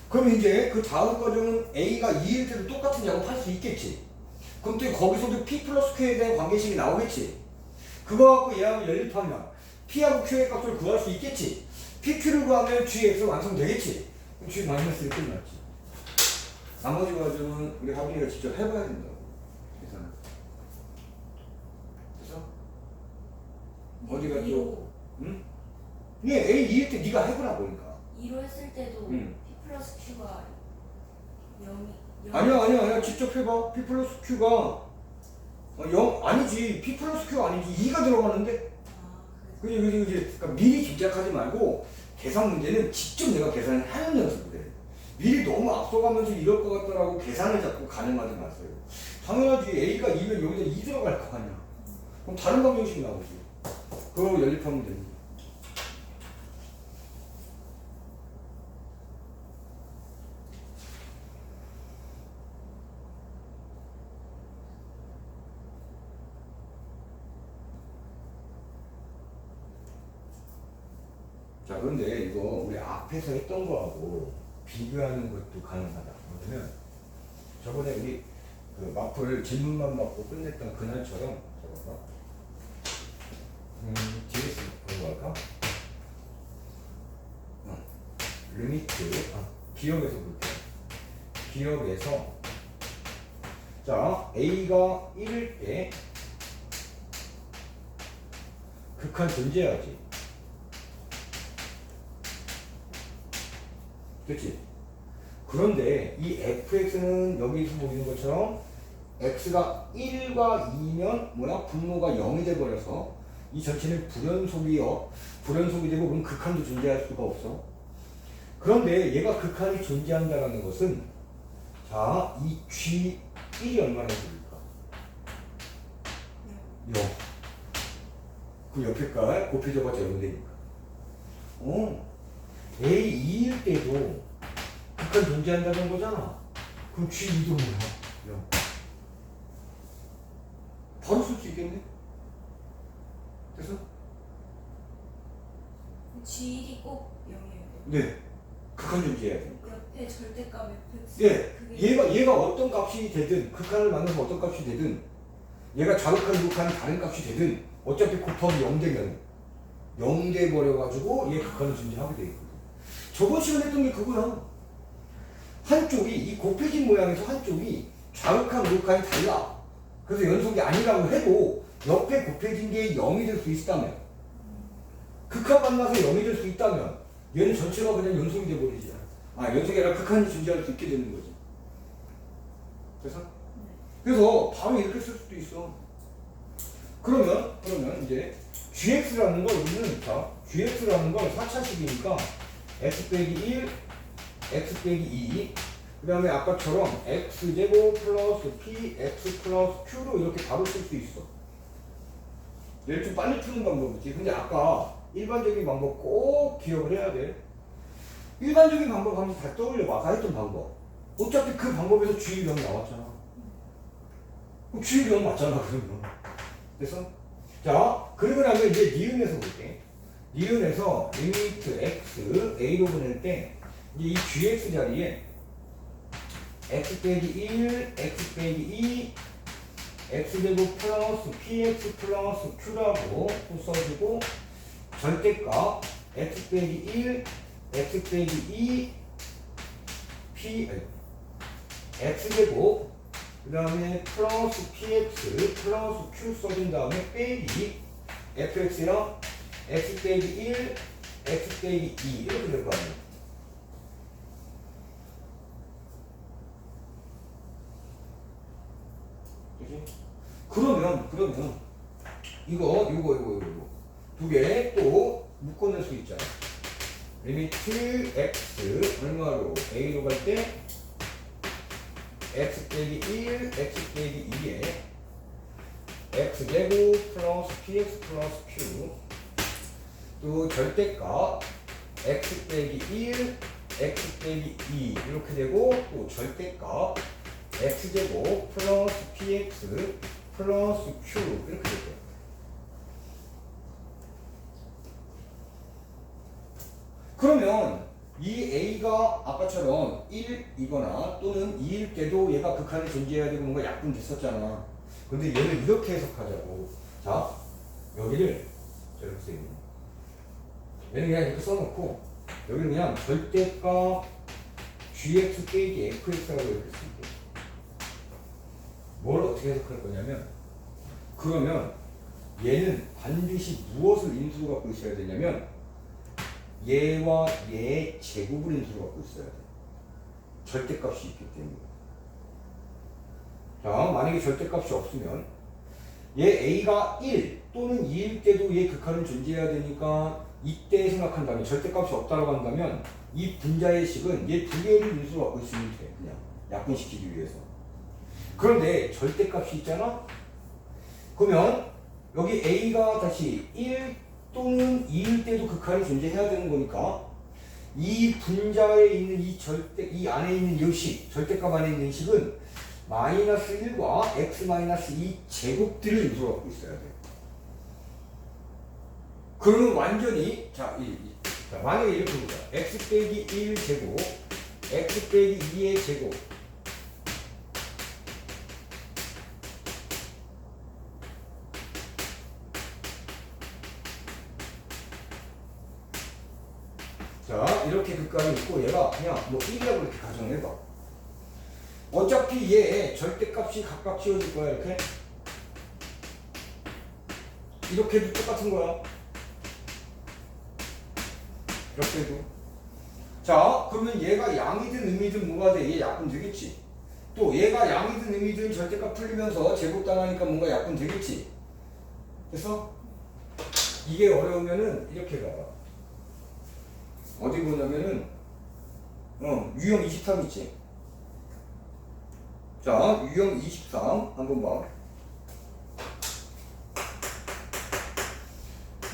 그럼 이제 그 다음 과정은 A가 2일 때도 똑같은 작업 할 수 있겠지. 그럼 또 거기서도 p 플러스 q에 대한 관계식이 나오겠지. 그거 갖고 얘하고 연립하면 p하고 q의 값을 구할 수 있겠지. pq를 구하면 gx 완성되겠지. 그럼 g 마이너스 1 끝났지. 나머지 과정은 우리 하빈이가 직접 해봐야 된다고. 계산. 그래서 어디가 또 응? 얘 A 2일 때 네가 해보라 보니까. 2로 했을 때도 응. p 플러스 q가 0이 아니야. 직접 해봐. p 플러스 q가 0 아니지. p 플러스 q 아니지. 2가 들어가는데. 그지. 그러니까 미리 짐작하지 말고 계산 문제는 직접 내가 계산을 하는 연습을 해. 미리 너무 앞서가면서 이럴 것 같다라고 계산을 자꾸 가능하지 마세요. 당연하지. A가 2면 여기다 2 들어갈 거 아니야. 그럼 다른 방정식이 나오지. 그거 연립하면 됩니다. 자, 그런데 이거 우리 앞에서 했던 거하고 비교하는 것도 가능하다. 그러면 저번에 우리 그 마플 질문만 받고 끝냈던 그날처럼 저거 DS 그런 거 할까? 리미트 기억에서 볼게요. 기억에서 자, A가 1일 때 극한 존재하지. 그렇지? 그런데 이 fx는 여기서 보이는 것처럼 x가 1과 2면 뭐야? 분모가 0이 돼버려서 이 전체는 불연속이요. 불연속이 되고 그럼 극한도 존재할 수가 없어. 그런데 얘가 극한이 존재한다는 것은 자, 이 G1이 얼마나 됩니까? 0. 그 옆에 걸 곱해줘봤자 0 되니까. A 2일 때도 극한 존재한다는 거잖아. 그럼 G2도 뭐야? 0. 바로 쓸 수 있겠네? 됐어? G1이 꼭 0이에요. 네. 극한 존재해야 되니까. 옆에 절대값 fx. 예, 그게 얘가 어떤 값이 되든 극한을 만나서 어떤 값이 되든 얘가 좌극한 극한 다른 값이 되든 어차피 곱하기 0되면 0돼 버려가지고 얘 극한을 존재하게 돼 있거든. 저번 시간에 했던 게 그거야. 한쪽이 이 곱해진 모양에서 한쪽이 좌극한 극한이 달라. 그래서 연속이 아니라고 해도 옆에 곱해진 게 0이 될 수 있다면 극한 만나서 0이 될 수 있다면 얘는 전체가 그냥 연속이 돼버리지. 연속이 아니라 극한이 존재할 수 있게 되는 거지. 그래서 바로 이렇게 쓸 수도 있어. 그러면 이제 gx라는 걸 우리는 gx라는 걸 4차식이니까 x 빼기 1, x 빼기 2, 그 다음에 아까처럼 x제곱 플러스 px 플러스 q로 이렇게 바로 쓸 수 있어. 얘를 좀 빨리 푸는 방법이지. 근데 아까 일반적인 방법 꼭 기억을 해야 돼. 일반적인 방법 하면 다 떠올려봐. 아까 했던 방법. 어차피 그 방법에서 G1이 나왔잖아. G1이 맞잖아, 그러면. 됐어? 자, 그리고 나면 이제 니은에서 볼게. 니은에서 리미트 x, a로 보낼 때, 이제 이 gx 자리에 x 빼기 1, x 빼기 2, x제곱 플러스 px 플러스 q라고 써주고, 절대값 x 빼기 1, x 빼기 2, x제곱 그 다음에 플러스 px 플러스 q 써준 다음에 빼기 fx랑 x 빼기 1, x 빼기 2 이렇게 될 거 아니에요. 그치? 그러면 이거 두 개 또 묶어낼 수 있잖아. 리미트 x 얼마로 a로 갈 때 x 빼기 1, x 빼기 2에 x제곱 플러스 px 플러스 q 또 절대값 x 빼기 1, x 빼기 2 이렇게 되고 또 절대값 x제곱 플러스 px 플러스 q 이렇게 되죠. 그러면 이 a가 아까처럼 1이거나 또는 2일 때도 얘가 극한에 존재해야 되고 뭔가 약분됐었잖아. 근데 얘를 이렇게 해석하자고. 자, 여기를 저렇게 써있네. 얘는 그냥 이렇게 써놓고 여기는 그냥 절대값 gx 빼기 fx라고 이렇게 쓸게. 뭘 어떻게 해석할 거냐면, 그러면 얘는 반드시 무엇을 인수로 갖고 있어야 되냐면 얘와 얘의 제곱을 인수로 갖고 있어야 돼. 절대값이 있기 때문에. 자, 만약에 절대값이 없으면 얘 a가 1 또는 2일 때도 얘 극한은 존재해야 되니까 이때 생각한다면 절대값이 없다고 한다면 이 분자의 식은 얘 두 개를 인수로 갖고 있으면 돼. 그냥 약분시키기 위해서. 그런데 절대값이 있잖아? 그러면 여기 a가 다시 1 또는 2일 때도 극한이 존재해야 되는 거니까 이 분자에 있는 이 안에 있는 이 식, 절대값 안에 있는 식은 마이너스 1과 x 마이너스 2 제곱들을 인수로 갖고 있어야 돼. 그러면 완전히 자, 만약에 이렇게 보자. x 빼기 1 제곱, x 빼기 2의 제곱. 자, 이렇게 극간이 있고 얘가 그냥 뭐 1이라고 이렇게 가정해봐. 어차피 얘 절대값이 각각 지워질 거야. 이렇게 해도 똑같은 거야. 이렇게 해도. 자, 그러면 얘가 양이든 음이든 뭐가 돼? 얘 약분 되겠지. 또 얘가 양이든 음이든 절대값 풀리면서 제곱당하니까 뭔가 약분 되겠지. 그래서 이게 어려우면은 이렇게 가봐. 어디 보냐면은 유형 23 있지. 자, 유형 23 한번 봐.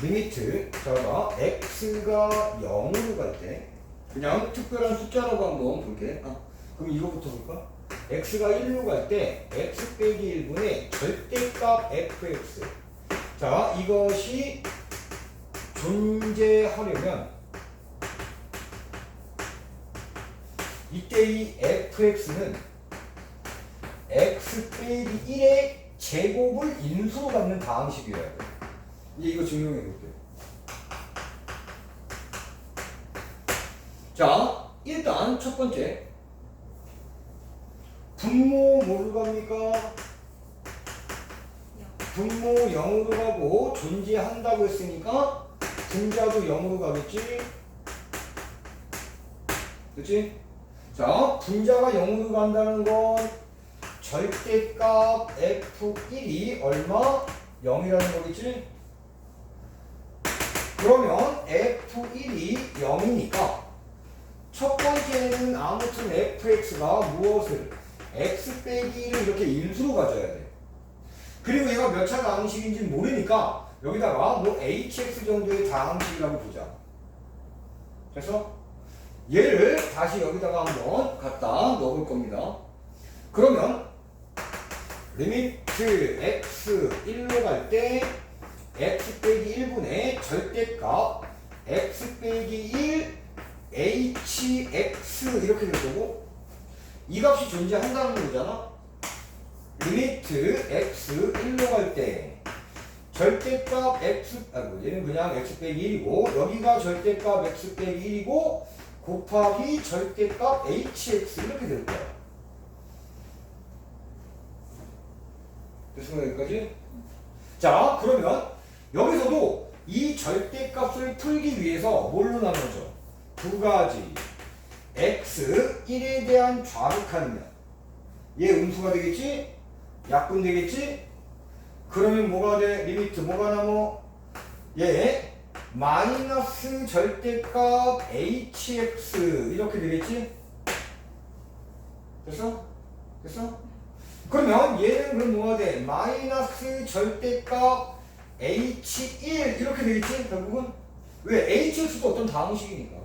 리미트 자, x가 0으로 갈 때 그냥 특별한 숫자라고 한번 볼게. 그럼 이거부터 볼까? x가 1로 갈 때 x 빼기 1분의 절대값 fx. 자, 이것이 존재하려면 이때 이 fx는 x 빼기 1의 제곱을 인수로 갖는 다항식이어야 돼. 이제 이거 증명해 볼게요. 자, 일단 첫 번째 분모 뭐로 갑니까? 분모 0으로 가고 존재한다고 했으니까 분자도 0으로 가겠지? 그치? 자, 분자가 0으로 간다는 건 절대값 f1이 얼마? 0이라는 거겠지? 그러면 f1이 0이니까 첫 번째는 아무튼 fx가 무엇을? x 빼기 1을 이렇게 인수로 가져야 돼. 그리고 얘가 몇 차 다항식인지 모르니까 여기다가 뭐 hx 정도의 다항식이라고 보자. 그래서 얘를 다시 여기다가 한번 갖다 넣어볼 겁니다. 그러면 리미트 x 1로 갈 때 x 빼기 1분의 절대값 x 빼기 1 hx 이렇게 될 거고 이 값이 존재한다는 거잖아. 리미트 x 1로 갈 때 절대값 x 얘는 그냥 x 빼기 1이고 여기가 절대값 x 빼기 1이고 곱하기 절대값 hx 이렇게 될 거야. 됐습니까? 여기까지? 자, 그러면 여기서도 이 절대값을 풀기 위해서 뭘로 나누죠? 두 가지. x 1에 대한 좌극하면 얘 음수가 되겠지? 약분 되겠지? 그러면 뭐가 돼? 리미트 뭐가 남어? 얘 마이너스 절대값 hx 이렇게 되겠지? 됐어? 됐어? 그러면 얘는 그럼 뭐가 돼? 마이너스 절대값 h1 이렇게 되겠지? 결국은 왜? hx도 어떤 다항식이니까.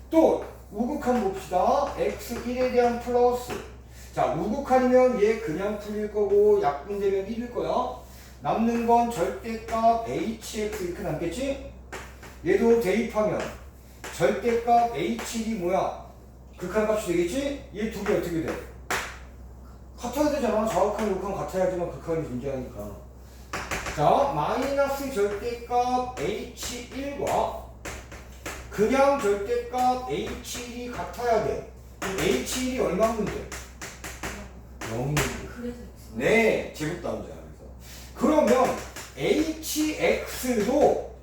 또 우극한 봅시다. x1에 대한 플러스. 자, 우극한이면 얘 그냥 풀릴 거고 약분되면 1일 거야. 남는 건 절대값 hx 이렇게 남겠지? 얘도 대입하면 절대값 h1이 뭐야? 극한 값이 되겠지? 얘 두 개 어떻게 돼? 같아야 되잖아. 좌극한, 우극한 같아야지만 극한이 존재하니까. 자, 마이너스 절대값 h1과 그냥 절대값 h1이 같아야 돼. 그럼 h1이 얼마면 돼? 0이면 돼. 그래서 네, 제곱 나오잖아. 그러면 hx도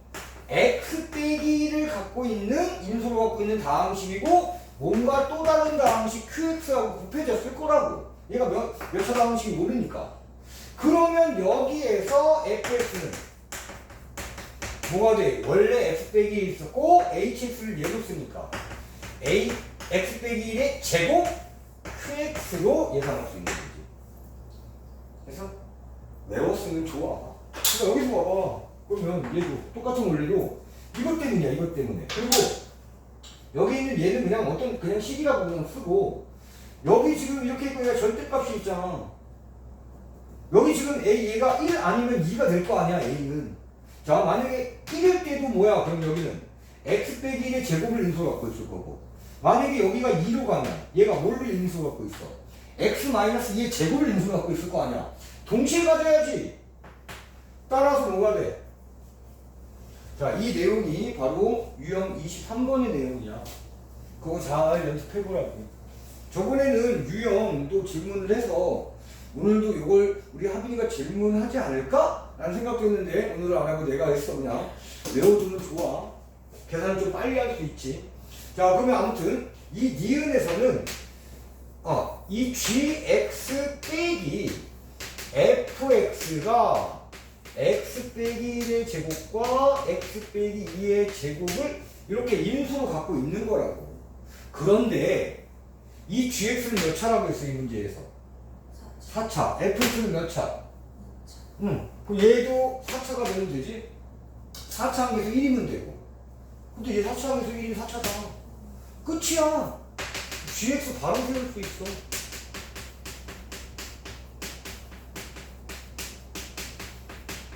x 빼기 1을 갖고 있는 인수로 갖고 있는 다항식이고 뭔가 또 다른 다항식 qx하고 곱해졌을 거라고. 얘가 몇 차 다항식이 모르니까. 그러면 여기에서 fx는 뭐가 돼? 원래 x 빼기 1 있었고 hx를 얘로 쓰니까 x 빼기 1의 제곱 qx로 예상할 수 있는 거지. 그래서 외웠으면 좋아. 그러니까 여기서 봐봐. 그러면 얘도 똑같은 원리로 이것 때문이야. 이것 때문에. 그리고 여기 있는 얘는 그냥 어떤 그냥 식이라고 그냥 쓰고 여기 지금 이렇게 있고 얘가 절대값이 있잖아. 여기 지금 얘가 1 아니면 2가 될 거 아니야. a는. 자, 만약에 1일 때도 뭐야? 그럼 여기는 x 빼기 1의 제곱을 인수로 갖고 있을 거고 만약에 여기가 2로 가면 얘가 뭘로 인수로 갖고 있어? x 마이너스 2의 제곱을 인수로 갖고 있을 거 아니야. 동시에 가져야지. 따라서 뭐가 돼? 자, 이 내용이 바로 유형 23번의 내용이야. 그거 잘 연습해보라고. 저번에는 유형도 질문을 해서 오늘도 이걸 우리 하빈이가 질문하지 않을까? 라는 생각도 했는데 오늘은 안 하고 내가 했어. 그냥 외워두면 좋아. 계산을 좀 빨리 할 수 있지. 자, 그러면 아무튼 이 니은에서는 이 gx 빼기 fx가 x 빼기 1의 제곱과 x 빼기 2의 제곱을 이렇게 인수로 갖고 있는 거라고. 그런데 이 gx는 몇 차라고 했어? 이 문제에서 4차. fx는 몇 차? 그럼 얘도 4차가 되면 되지? 4차 항에서 1이면 되고. 근데 얘 4차 항에서 1이면 4차다. 끝이야. gx 바로 세울 수 있어.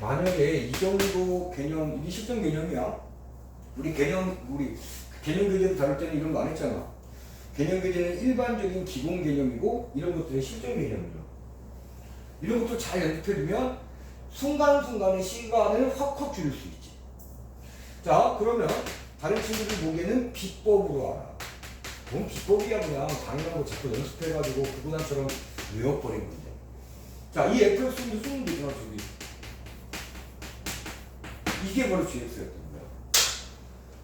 만약에 이 정도 개념, 이게 실전 개념이야. 우리 개념 교재도 다룰 때는 이런 거 안 했잖아. 개념 교재는 일반적인 기본 개념이고 이런 것들은 실전 개념이죠. 이런 것도 잘 연습해두면 순간순간의 시간을 확 줄일 수 있지. 자, 그러면 다른 친구들 보기에는 비법으로 알아. 뭔 비법이야, 그냥 당연한 거 자꾸 연습해가지고 구구단처럼 외워버린 건데. 자, 이 FX는 무슨 되잖아, 저기. 이게 바로 GX였던 거야.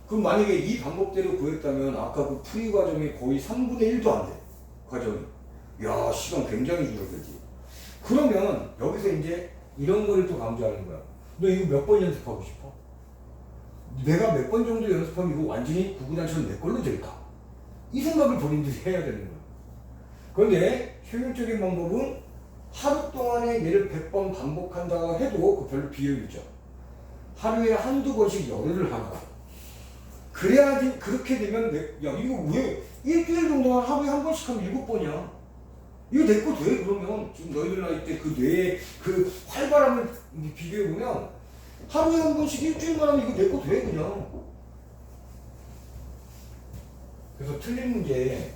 그럼 만약에 이 방법대로 구했다면 아까 그 풀이 과정이 거의 3분의 1도 안 돼. 과정이. 야, 시간 굉장히 줄어들지. 그러면 여기서 이제 이런 거를 또 강조하는 거야. 너 이거 몇 번 연습하고 싶어? 내가 몇 번 정도 연습하면 이거 완전히 구구단처럼 내 걸로 될까? 이 생각을 본인들이 해야 되는 거야. 그런데 효율적인 방법은 하루 동안에 얘를 100번 반복한다 해도 그 별로 비효율 있죠. 하루에 한두 번씩 열흘을 하라고. 그래야지. 그렇게 되면 야, 이거 왜 일주일 정도만 하루에 한 번씩 하면 7번이야. 이거 내 거 돼. 그러면 지금 너희들 나이 때 그 뇌의 그 활발함을 비교해보면 하루에 한 번씩 일주일만 하면 이거 내 거 돼, 그냥. 그래서 틀린 문제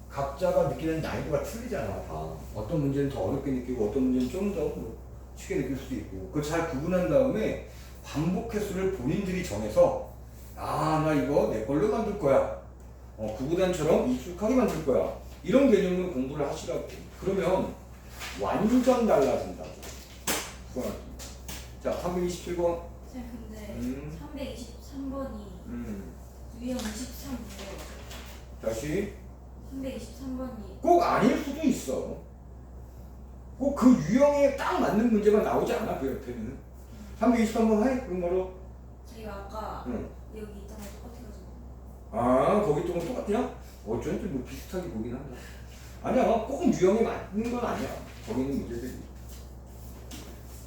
각자가 느끼는 난이도가 틀리잖아. 다 어떤 문제는 더 어렵게 느끼고 어떤 문제는 좀 더 쉽게 느낄 수도 있고, 그걸 잘 구분한 다음에 반복 횟수를 본인들이 정해서 아, 나 이거 내 걸로 만들 거야, 구구단처럼 익숙하게 만들 거야, 이런 개념으로 공부를 하시라고. 그러면 완전 달라진다고. 자, 327번. 쌤 근데 323번이 유형 23인데 다시. 323번이 꼭 아닐 수도 있어. 꼭 그 유형에 딱 맞는 문제만 나오지 않아, 그 옆에는. 323번 해? 그런 거로. 저희가 아까 여기 있던 거 똑같아가지고. 아, 거기 또 똑같냐? 어쩐지 뭐 비슷하게 보긴 한다. 아니야, 꼭 유형에 맞는 건 아니야. 거기 있는 문제들이.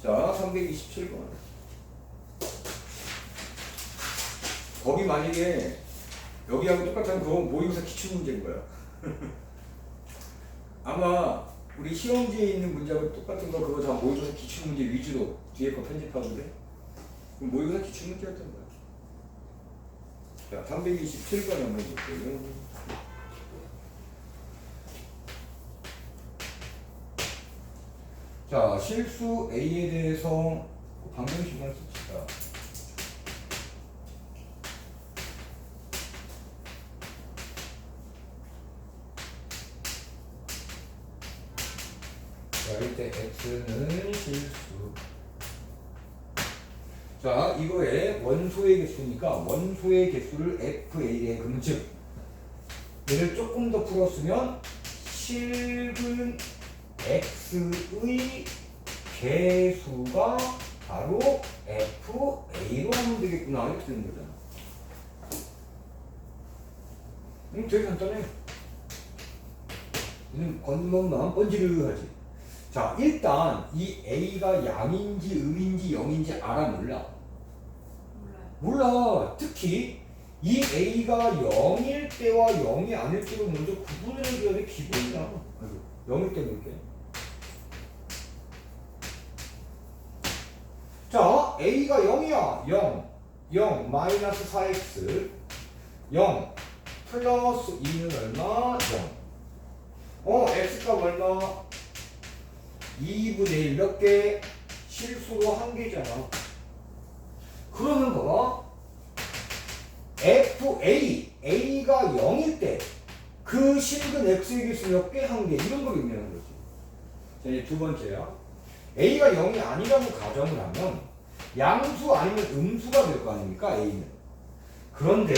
자, 327번. 거기 만약에 여기하고 똑같은 거 모의고사 기출문제인 거야. 아마 우리 시험지에 있는 문제하고 똑같은 거 그거 다 모의고사 기출문제 위주로 뒤에 거 편집하고 그래? 그럼 모의고사 기출문제였던 거야. 자, 327번 한번 볼게요. 자, 실수 A에 대해서 방정식만 씁시다. 자, 이때 x는 실수. 자, 이거의 원소의 개수니까 원소의 개수를 FA에 그러면 즉 얘를 조금 더 풀었으면 실근 x의 개수가 바로 FA로 하면 되겠구나, 이렇게 되는 거잖아. 되게 간단해. 겉멋만 번지르하지. 자, 일단 이 A가 양인지 을인지 0인지 알아, 몰라? 몰라. 특히 이 A가 0일 때와 0이 아닐 때로 먼저 구분을 해줘야 돼. 기본이야. 0일 때 볼게. 자, A가 0이야. 0 마이너스 4x 0 플러스 2는 얼마? 0. x값 얼마? 2분의 1 몇 개? 실수로 한 개잖아. 그러면 봐봐. A가 0일 때 그 실근 x의 개수 몇 개? 한 개. 이런 걸 의미하는 거지. 자, 이제 두 번째야. A가 0이 아니라고 가정을 하면 양수 아니면 음수가 될 거 아닙니까? A는. 그런데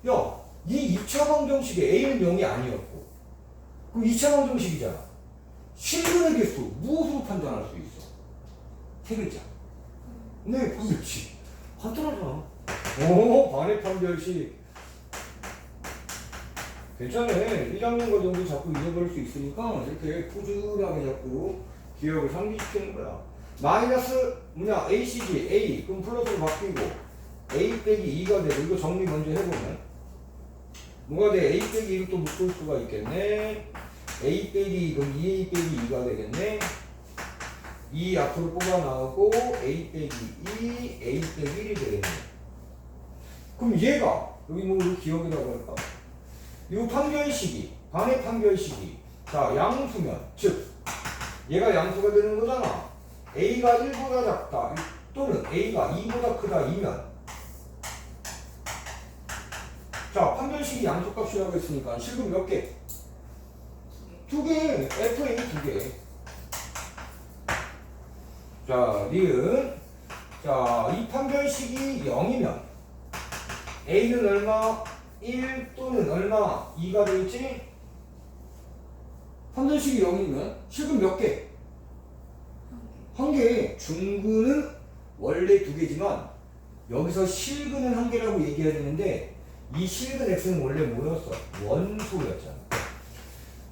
야, 이 2차 방정식에 A는 0이 아니었고 그럼 2차 방정식이잖아. 실근의 개수 무엇으로 판단할 수 있어? 세 글자. 네, 판별식. 간단하잖아. 반의 판별식. 괜찮아. 1학년 과정도 자꾸 잊어버릴 수 있으니까 이렇게 꾸준하게 자꾸 기억을 상기시키는 거야. 마이너스 뭐냐? ACG, A. 그럼 플러스로 바뀌고 A 빼기 2가 되고, 이거 정리 먼저 해보면 뭐가 돼? A 빼기 2를 또 묶을 수가 있겠네. A 빼기 2, 그럼 2A 빼기 2가 되겠네. 2 앞으로 뽑아 나오고 A 빼기 2, A 빼기 1이 되겠네. 그럼 얘가 여기 뭐 기억이라고 할까? 이 판별식이 반의 판별식이 자 양수면 즉 얘가 양수가 되는 거잖아. A가 1보다 작다 또는 A가 2보다 크다 이면 자 판별식이 양수값이라고 했으니까 실금 몇 개? 두 개. FA 두 개. 자 니은 자 이 판별식이 0이면 A는 얼마? 1 또는 얼마? 2가 되겠지? 판별식이 0이면 실금 몇 개? 한 개. 중근은 원래 두 개지만 여기서 실근은 한 개라고 얘기해야 되는데 이 실근 x는 원래 뭐였어? 원소였잖아.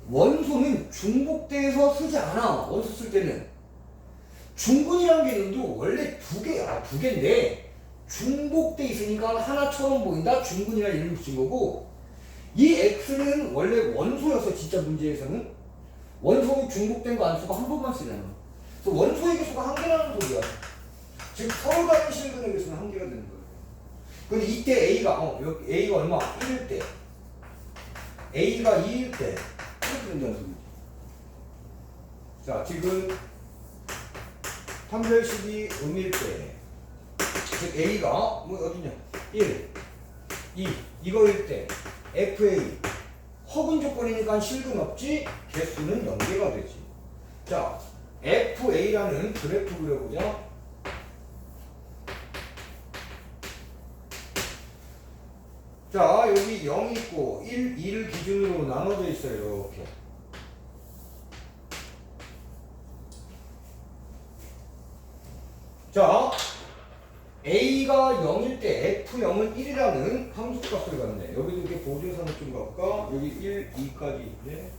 원소는 중복돼서 쓰지 않아. 원소 쓸 때는 중근이라는 개념도 원래 두 개야. 두 개인데 중복돼 있으니까 하나처럼 보인다. 중근이라는 이름을 붙인 거고 이 x는 원래 원소였어. 진짜 문제에서는 원소는 중복된 거 안 쓰고 한 번만 쓰잖아. 그래서 원소의 개수가 한 개라는 소리야. 즉 서로 다른 실근의 개수는 한 개가 되는 거예요. 근데 이때 A가 여기 A가 얼마? 1일 때 A가 2일 때 이렇게 된다는 소리지. 자 지금 판별식이 음일 때 즉 A가 뭐 어디냐 1, 2 이거일 때 FA 허근 조건이니까 실근 없지 개수는 연계가 되지. 자 FA라는 그래프 그려보자. 자 여기 0이 있고 1, 2를 기준으로 나눠져 있어요. 이렇게 자 A가 0일 때 F0은 1이라는 함수값을 갖네. 여기도 이렇게 보조선을 좀 갖까 여기 1, 2까지 있네.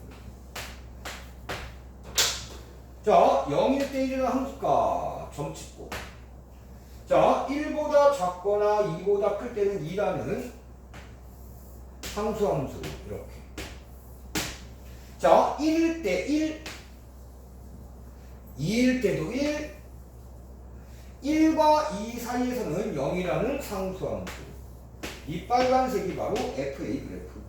자 0일 때 1이라는 함수값 점 찍고 자 1보다 작거나 2보다 클 때는 2라는 상수 이렇게. 자 1일 때 1, 2일 때도 1, 1과 2 사이에서는 0이라는 상수함수. 이 빨간색이 바로 FA 그래프.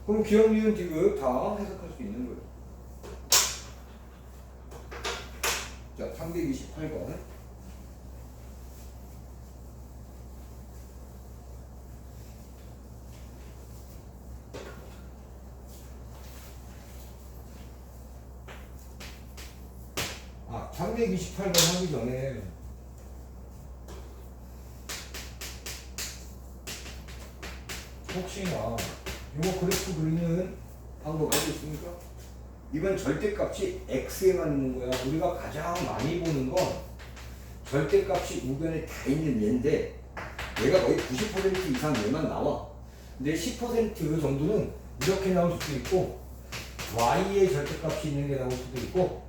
그럼 기억, 니은, 디귿 다 해석할 수 있는 거예요. 자 328번. 아 328번 하기 전에 혹시나 이거 그래프 그리는 방법 알고 있습니까? 이건 절대값이 x에만 있는 거야. 우리가 가장 많이 보는 건 절대값이 우변에 다 있는 얘인데 얘가 거의 90% 이상 얘만 나와. 근데 10% 정도는 이렇게 나올 수도 있고 y의 절대값이 있는 게 나올 수도 있고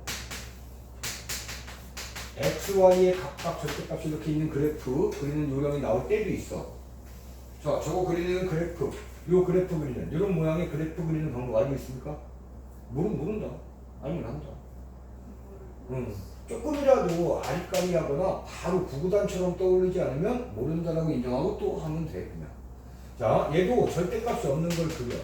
x, y의 각각 절대값이 이렇게 있는 그래프 그리는 요령이 나올 때도 있어. 자, 저거 그리는 그래프, 요 그래프 그리는 이런 모양의 그래프 그리는 방법 알고 있습니까? 모른다. 알면 한다. 조금이라도 아리까리하거나 바로 구구단처럼 떠올리지 않으면 모른다라고 인정하고 또 하면 돼 그냥. 자, 얘도 절대값이 없는 걸 그려.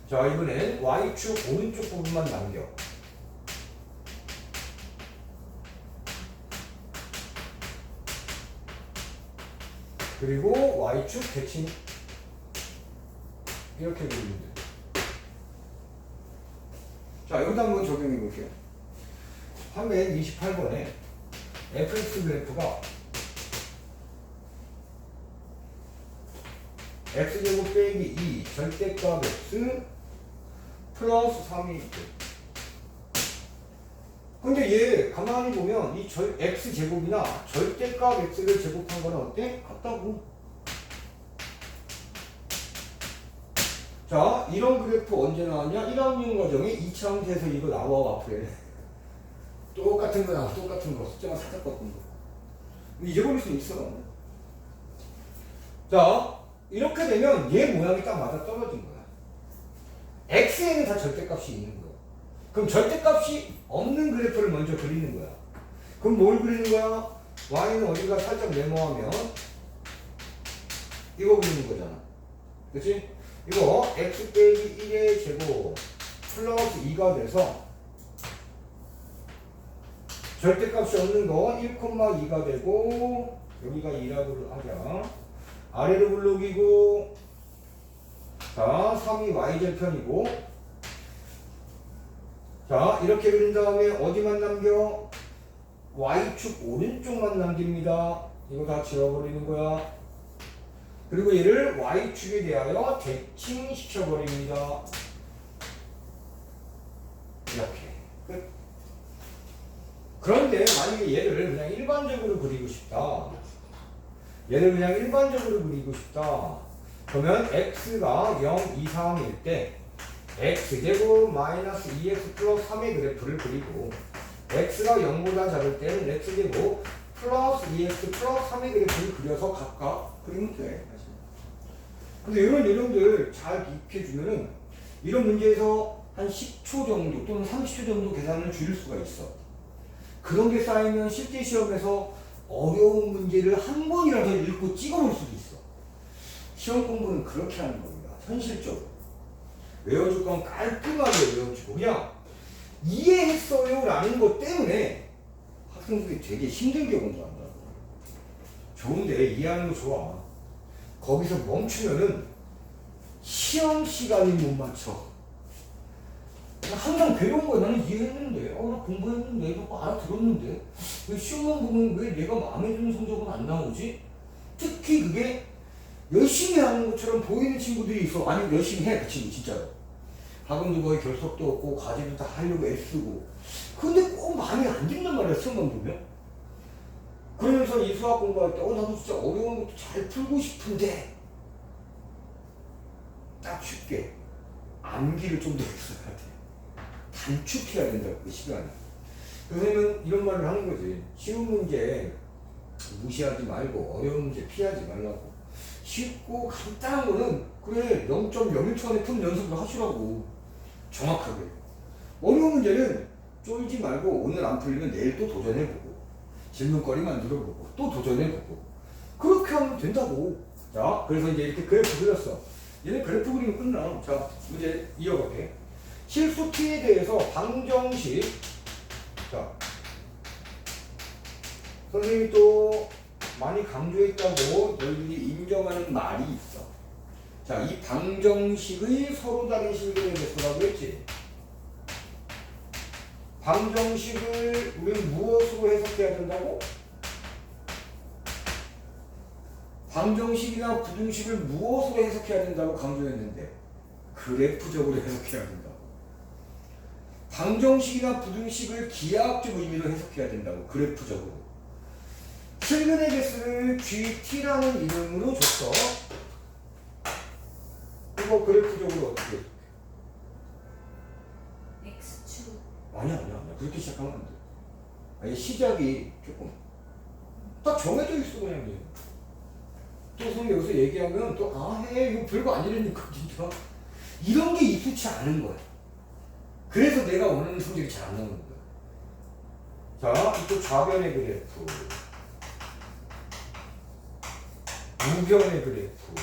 자, 이번엔 y축 오른쪽 부분만 남겨. 그리고 y축 대칭 이렇게 그리면 돼. 자, 여기다 한번 적용해 볼게요. 328번에 fx 그래프가 x제곱 빼기 2 절대값 x 플러스 3이 있대. 근데 얘 가만히 보면 이 x제곱이나 절대값 x를 제곱한 거는 어때? 같다고. 자, 이런 그래프 언제 나왔냐? 1학년 과정에 2차 함수에서 이거 나와 앞에. 똑같은 거 나와. 똑같은 거. 숫자만 살짝 바꾼 거. 잊어버릴 수 있어. 자, 이렇게 되면 얘 모양이 딱 맞아 떨어진 거야. x에는 다 절대값이 있는 거야. 그럼 절대값이 없는 그래프를 먼저 그리는 거야. 그럼 뭘 그리는 거야? y는 어디가 살짝 네모하면 이거 그리는 거잖아. 그치? 이거 x 빼기 1의 제곱 플러스 2가 돼서 절대값이 없는 거 1,2가 되고 여기가 2라고 하자. 아래로 블록이고 자 3이 y절편이고 자 이렇게 그린 다음에 어디만 남겨? y축 오른쪽만 남깁니다. 이거 다 지워버리는 거야. 그리고 얘를 y축에 대하여 대칭시켜버립니다. 이렇게 끝. 그런데 만약에 얘를 그냥 일반적으로 그리고 싶다. 얘를 그냥 일반적으로 그리고 싶다. 그러면 x가 0, 2, 3일 때 x제곱 마이너스 2x 플러스 3의 그래프를 그리고 x가 0보다 작을 때는 x제곱 플러스 2x 플러스 3의 그래프를 그려서 각각 그리면 돼. 근데 이런 이름들 잘 기억해주면은 이런 문제에서 한 10초 정도 또는 30초 정도 계산을 줄일 수가 있어. 그런 게 쌓이면 실제 시험에서 어려운 문제를 한 번이라도 읽고 찍어볼 수도 있어. 시험 공부는 그렇게 하는 겁니다. 현실적으로. 외워줄 건 깔끔하게 외워주고 그냥 이해했어요 라는 것 때문에 학생들이 되게 힘들게 공부한다고. 좋은데 이해하는 거 좋아. 거기서 멈추면은 시험 시간이 못 맞춰. 항상 괴로운 거야. 나는 이해했는데, 나 공부했는데, 이거 알아들었는데, 왜 시험만 보면 왜 내가 마음에 드는 성적은 안 나오지? 특히 그게 열심히 하는 것처럼 보이는 친구들이 있어. 아니 열심히 해, 그 친구 진짜로. 학원도 거의 결석도 없고 과제도 다 하려고 애쓰고. 근데 꼭 마음에 안 든단 말이야, 시험만 보면. 그러면서 이 수학 공부할 때, 나도 진짜 어려운 것도 잘 풀고 싶은데, 딱 쉽게 암기를 좀 더 했어야 돼. 단축해야 된다고, 그 시간을. 선생님은 이런 말을 하는 거지. 쉬운 문제 무시하지 말고 어려운 문제 피하지 말라고. 쉽고 간단한 거는 그래 0.01초 안에 푼 연습을 하시라고. 정확하게. 어려운 문제는 쫄지 말고 오늘 안 풀리면 내일 또 도전해보고 질문거리 만들어보고 또 도전해보고 그렇게 하면 된다고. 자, 그래서 이제 이렇게 그래프 그렸어. 얘는 그래프 그리면 끝나. 자, 문제 이어갈게. 실수 t에 대해서 방정식. 자, 선생님이 또 많이 강조했다고 너희들이 인정하는 말이 있어. 자, 이 방정식의 서로 다른 실근의 개수라고 했지. 방정식을 우리는 무엇으로 해석해야 된다고? 방정식이나 부등식을 무엇으로 해석해야 된다고 강조했는데 그래프적으로 해석해야 된다고. 방정식이나 부등식을 기하학적 의미로 해석해야 된다고. 그래프적으로. 실근의 개수를 GT라는 이름으로 줬어. 이거 그래프적으로 어떻게 해석해? X축. 아니야. 그렇게 시작하면 안 돼. 아니, 시작이 조금 딱 정해져 있어 그냥. 또 선생님 여기서 얘기하면 또 이거 별거 아니라니까 진짜. 이런 게 익숙치 않은 거야. 그래서 내가 원하는 성적이 잘 안 나오는 거야. 자, 또 좌변의 그래프, 우변의 그래프.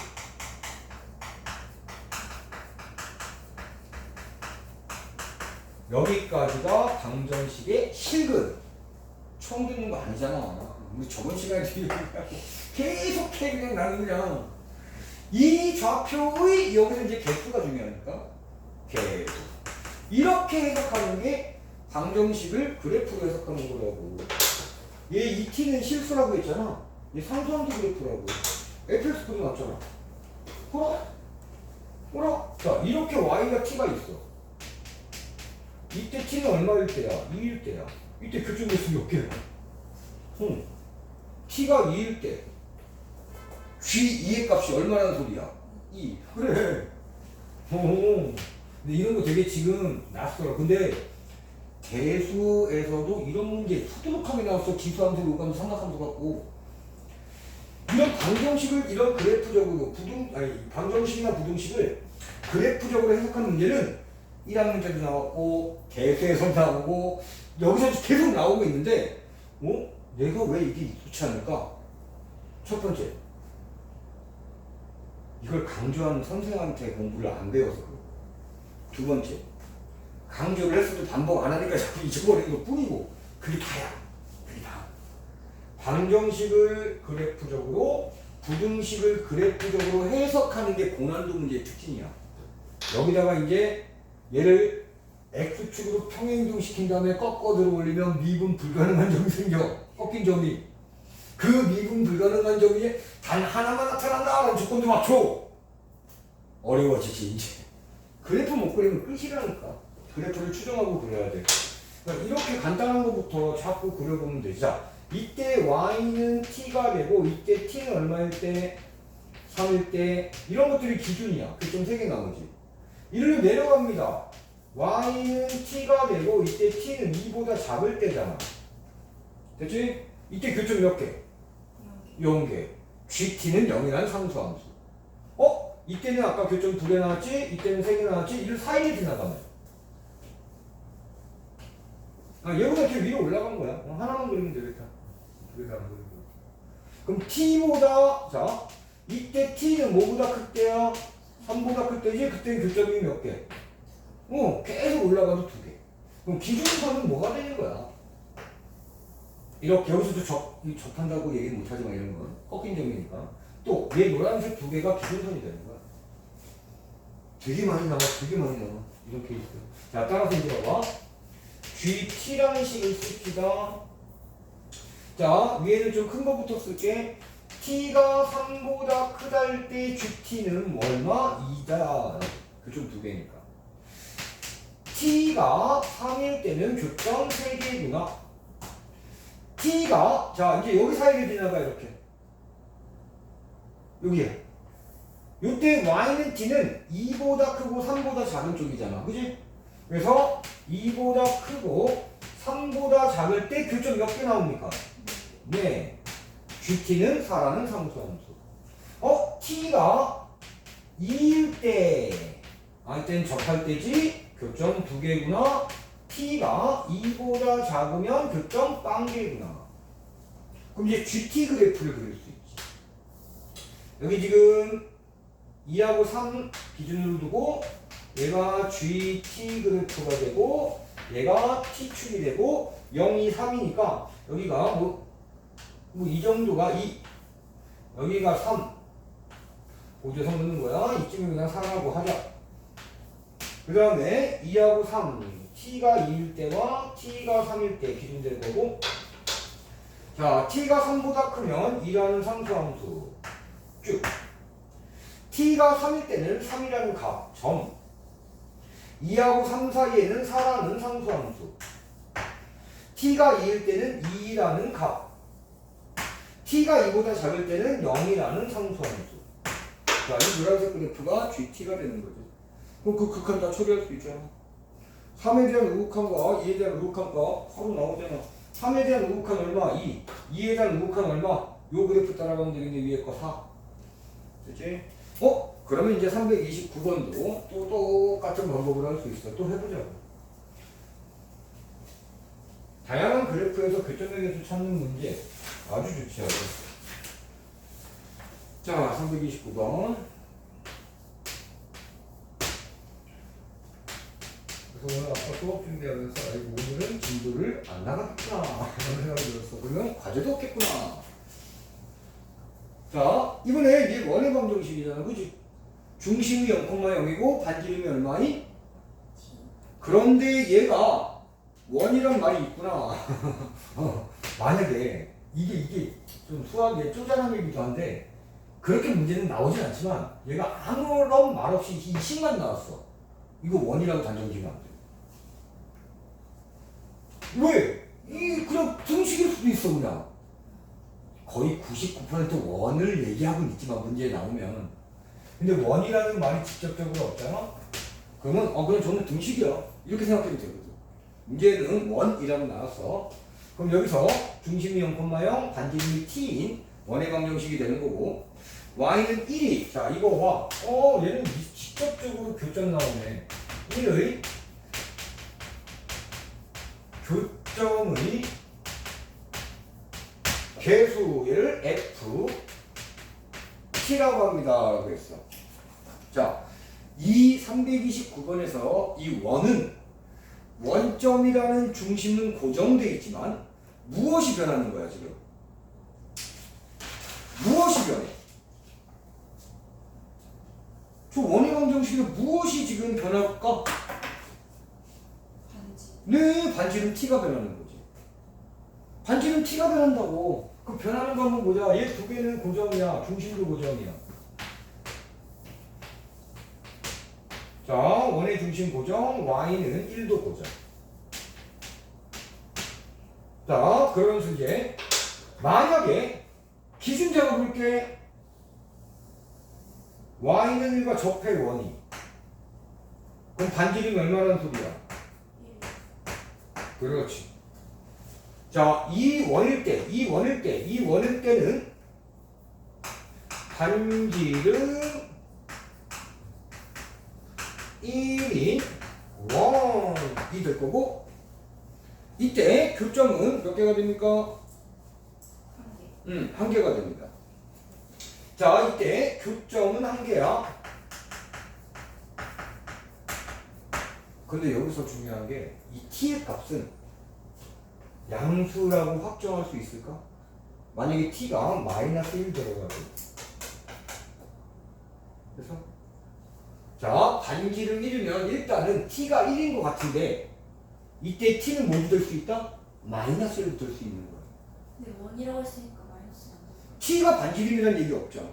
여기까지가 방정식의 실근. 처음 듣는 거 아니잖아. 우리 저번 시간에 계속해 그냥 나는 그냥 이 좌표의 여기서 이제 개수가 중요하니까 계속 이렇게 해석하는 게 방정식을 그래프로 해석하는 거라고. 얘 이 t는 실수라고 했잖아. 얘 상수함수 그래프라고. fx 그려놨잖아. 보라. 자, 이렇게 y가 t가 있어. 이때 t는 얼마일 때야? 2일 때야. 이때 교정 개수 몇 개야? t가 2일 때 g2의 값이 얼마라는 소리야? 2. 그래. 근데 이런 거 되게 지금 낯설어. 근데 대수에서도 이런 문제 후두룩하게 나왔어. 지수함수, 요감수, 삼각함수 갖고. 이런 방정식을 이런 그래프적으로 방정식이나 부등식을 그래프적으로 해석하는 문제는 1학년 때도 나왔고 대수에서 나오고 여기서 계속 나오고 있는데 내가 왜 이게 익숙치 않을까? 첫 번째, 이걸 강조한 선생한테 공부를 안 배워서 그래. 두 번째, 강조를 했어도 반복 안 하니까 자꾸 잊어버리는 것 뿐이고 그게 다야. 그게 다. 방정식을 그래프적으로 부등식을 그래프적으로 해석하는 게 고난도 문제의 특징이야. 여기다가 이제 얘를 X축으로 평행이동시킨 다음에 꺾어 들어 올리면 미분 불가능한 점이 생겨. 꺾인 점이. 그 미분 불가능한 점이 단 하나만 나타난다라는 조건도 맞춰. 어려워지지 이제. 그래프 못 그리면 끝이라니까. 그래프를 추정하고 그려야 돼. 그러니까 이렇게 간단한 것부터 자꾸 그려보면 되지. 자, 이때 y는 t가 되고 이때 t는 얼마일 때? 3일 때 이런 것들이 기준이야. 교점 3개 나오지. 이리로 내려갑니다. y는 t가 되고 이때 t는 2보다 작을 때잖아. 됐지? 이때 교점 몇 개? 0개. gt는 0이라는 상수함수. 이때는 아까 교점 2개 나왔지? 이때는 3개 나왔지? 이를 사이를 지나가면. 얘보다 이렇게 위로 올라간 거야. 하나만 그리면 되겠다. 두 개 다 안 그리고. 그럼 t보다, 자, 이때 t는 뭐보다 클 때야? 3보다 클 때지? 그때는 교점이 몇 개? 계속 올라가도 2개. 그럼 기준선은 뭐가 되는 거야? 이렇게 여기서도 접한다고 얘기 못하지만 이런 건 꺾인 점이니까. 또 얘 노란색 2개가 기준선이 되는 거야. 되게 많이 나와, 되게 많이 나와. 이런 케이스. 자, 따라서 이제 봐봐. GT라는 식을 씁시다. 자, 위에는 좀 큰 거부터 쓸게. T가 3보다 크다 할 때 GT는 얼마? 2다. 교점 2개니까. T가 3일 때는 교점 3개구나. T가, 자, 이제 여기 사이를 지나가, 이렇게. 여기에. 요때 Y는 T는 2보다 크고 3보다 작은 쪽이잖아. 그지? 그래서 2보다 크고 3보다 작을 때 교점 몇 개 나옵니까? 네. GT는 4라는 상수함수. T가 2일 때, 이때는 접할 때지? 교점 2개구나. T가 2보다 작으면 교점 빵개구나. 그럼 이제 GT 그래프를 그릴 수 있지. 여기 지금 2하고 3 기준으로 두고 얘가 GT 그래프가 되고 얘가 T축이 되고 0, 2, 3이니까 여기가 뭐 이 정도가 2 여기가 3 고조선 넣는 거야. 이쯤에 그냥 4라고 하자. 그 다음에 2하고 3 T가 2일 때와 T가 3일 때 기준 될 거고 자 T가 3보다 크면 2라는 상수함수 쭉 T가 3일 때는 3이라는 값, 점 2하고 3 사이에는 4라는 상수함수 T가 2일 때는 2라는 값 T가 2보다 작을 때는 0이라는 상수함수. 자, 이 노란색 그래프가 GT가 되는 거죠. 그럼 그 극한 다 처리할 수 있잖아. 3에 대한 우극한과 2에 대한 우극한과 바로 나오잖아. 3에 대한 우극한 얼마? 2. 2에 대한 우극한 얼마? 요 그래프 따라가면 되는데 위에 거 4. 됐지? 그러면 이제 329번도 또 똑같은 방법으로 할 수 있어. 또 해보자고. 다양한 그래프에서 교점에서 찾는 문제 아주 좋지 않아요. 자, 329번. 그래서 오늘 아까 수업 준비하면서 아이고 오늘은 진도를 안 나갔구나 이런 생각이 들었어. 그러면 과제도 없겠구나. 자, 이번에 이게 원의 방정식이잖아. 그지? 중심이 0,0이고 반지름이 얼마니? 그런데 얘가 원이란 말이 있구나. 만약에 이게 좀 수학에 쪼잔한 얘기도 한데 그렇게 문제는 나오진 않지만 얘가 아무런 말 없이 이 식만 나왔어. 이거 원이라고 단정지면 안 돼. 왜? 이 그냥 등식일 수도 있어 그냥. 거의 99% 원을 얘기하고 있지만 문제에 나오면 근데 원이라는 말이 직접적으로 없잖아? 그러면 그럼 저는 등식이야 이렇게 생각해도 되거든. 문제는 원이라고 나왔어. 그럼 여기서 중심이 0,0 반지름이 t인 원의 방정식이 되는 거고 y는 1이 자 이거 봐. 얘는 직접적으로 교점 나오네. 1의 교점의 개수 얘를 f t라고 합니다. 그랬어. 자, 이 329번에서 이 원은 원점이라는 중심은 고정되어 있지만 무엇이 변하는 거야 지금? 무엇이 변해? 저 원의 방정식에 무엇이 지금 변할까? 반지. 네, 반지름 t가 변하는 거지. 반지름 t가 변한다고. 그 변하는 거 한번 보자. 얘 두 개는 고정이야. 중심도 고정이야. 자, 원의 중심 고정, y는 1도 고정. 자, 그러면서 이제 만약에 기준 잡아볼게. y는 1과 접해 원이. 그럼 반지름이 얼마라는 소리야? 1. 그렇지. 자, 이 원일 때는 반지름 1인 원이 될 거고, 이때 교점은 몇 개가 됩니까? 1개. 한 개가 됩니다. 자, 이때 교점은 한 개야. 근데 여기서 중요한 게 이 t의 값은 양수라고 확정할 수 있을까? 만약에 t가 마이너스 1 들어가고, 그래서 자, 반지름 1이면 일단은 t가 1인 것 같은데 이때 t는 뭐도 될 수 있다? 마이너스 1도 될 수 있는 거야. 근데 원이라고 했으니까 마이너스 안 돼. t가 반지름이라는 얘기 없잖아.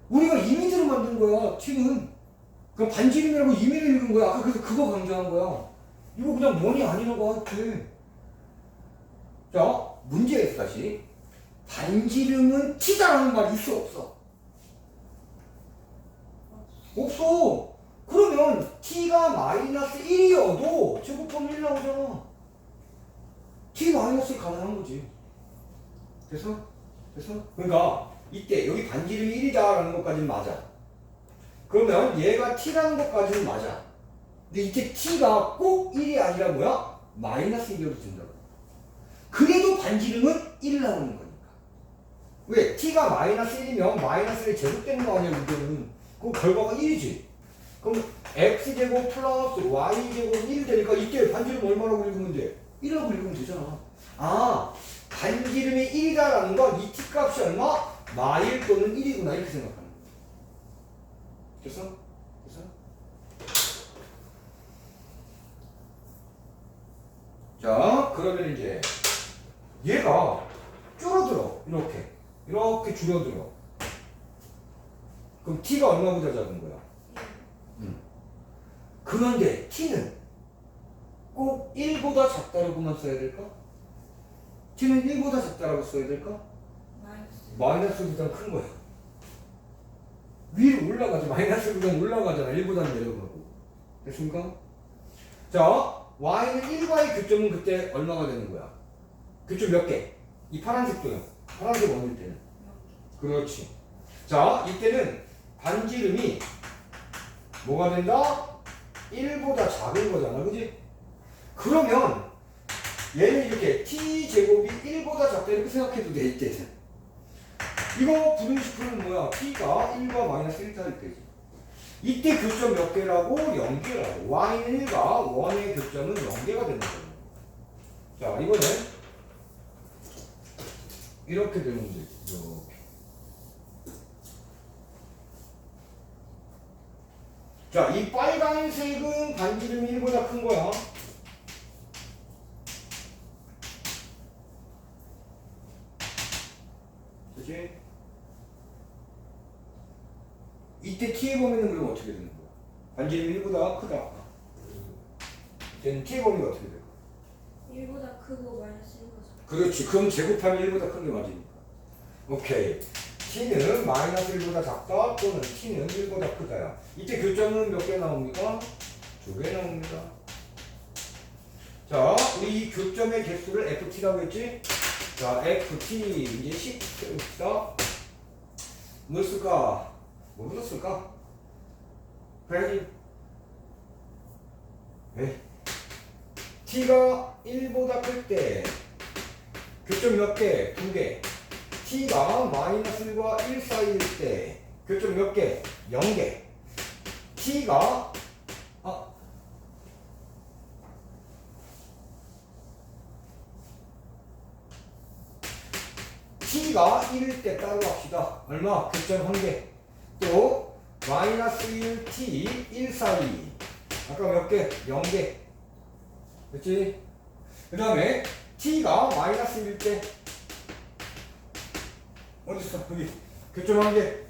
우리가 이미지로 만든 거야, t는. 그럼 반지름이라고 이미지를 읽은 거야. 아까 그래서 그거 강조한 거야. 이거 그냥 원이 아니라고 할게. 자, 문제에서 다시. 반지름은 t다라는 말이 있어, 없어? 없어. 그러면 t가 마이너스 1이어도 제곱하면 1 나오잖아. t 마이너스 가능한 거지. 됐어? 그러니까 이때 여기 반지름이 1이다라는 것까지는 맞아. 그러면 얘가 t라는 것까지는 맞아. 근데 이때 t가 꼭 1이 아니라 뭐야? 마이너스 1이어도 된다고. 그래도 반지름은 1 나오는 거니까. 왜? t가 마이너스 1이면 마이너스 1이 제곱되는 거 아니야, 문제는. 그럼 결과가 1이지. 그럼 x제곱 플러스 y제곱 1이 되니까 이때 반지름 얼마라고 읽으면 돼? 1이라고 읽으면 되잖아. 아, 반지름이 1이다라는 건 이 t값이 얼마? 마일 또는 1이구나, 이렇게 생각하는 거야. 됐어? 자, 그러면 이제 얘가 줄어들어. 이렇게 줄어들어. 그럼 t가 얼마보다 작은 거야? 1. 그런데 t는 꼭 1보다 작다라고만 써야 될까? t는 1보다 작다라고 써야 될까? 마이너스. 마이너스보다 큰 거야. 위로 올라가지. 마이너스보다 올라가잖아. 1보다는 내려가고. 됐습니까? 자, y는 1과의 교점은 그때 얼마가 되는 거야? 교점 몇 개? 이 파란색도요. 파란색 원일 때는. 그렇지. 자, 이때는 반지름이 뭐가 된다? 1보다 작은 거잖아. 그지? 그러면 얘는 이렇게 t제곱이 1보다 작다 이렇게 생각해도 돼, 이때는. 이거 부등식표는 뭐야? t가 1과 마이너스 1 할 때지. 이때 교점 몇 개라고? 0개라고. y는 1과 원의 교점은 0개가 되는 거예요. 자, 이거는 이렇게 되는 거지. 이렇게. 자, 이 빨간색은 반지름이 1보다 큰 거야. 그치? 이때 t의 범위는 그럼 어떻게 되는 거야? 반지름이 1보다 크다. 이제는 t의 범위가 어떻게 될까? 1보다 크고 마이너스 1보다. 그렇지. 그럼 제곱하면 1보다 큰 게 맞으니까. 오케이. t는 마이너스 1보다 작다 또는 t는 1보다 크다야. 이때 교점은 몇 개 나옵니까? 2개 나옵니다. 자, 우리 이 교점의 개수를 ft라고 했지? 자, ft 이제 10 세웁시다. 뭐 쓸까? 뭐부터 쓸까? 그래야지. 네. t가 1보다 클 때 교점 몇 개? 2개. t가 마이너스 1과 1 사이일 때 교점 몇 개? 0개. t가 t가 1일 때 따로 합시다. 얼마? 교점 1개. 또 마이너스 1, t, 1 사이. 아까 몇 개? 0개. 그렇지? 그 다음에 t가 마이너스 1일 때 어딨어? 여기 교점 1개.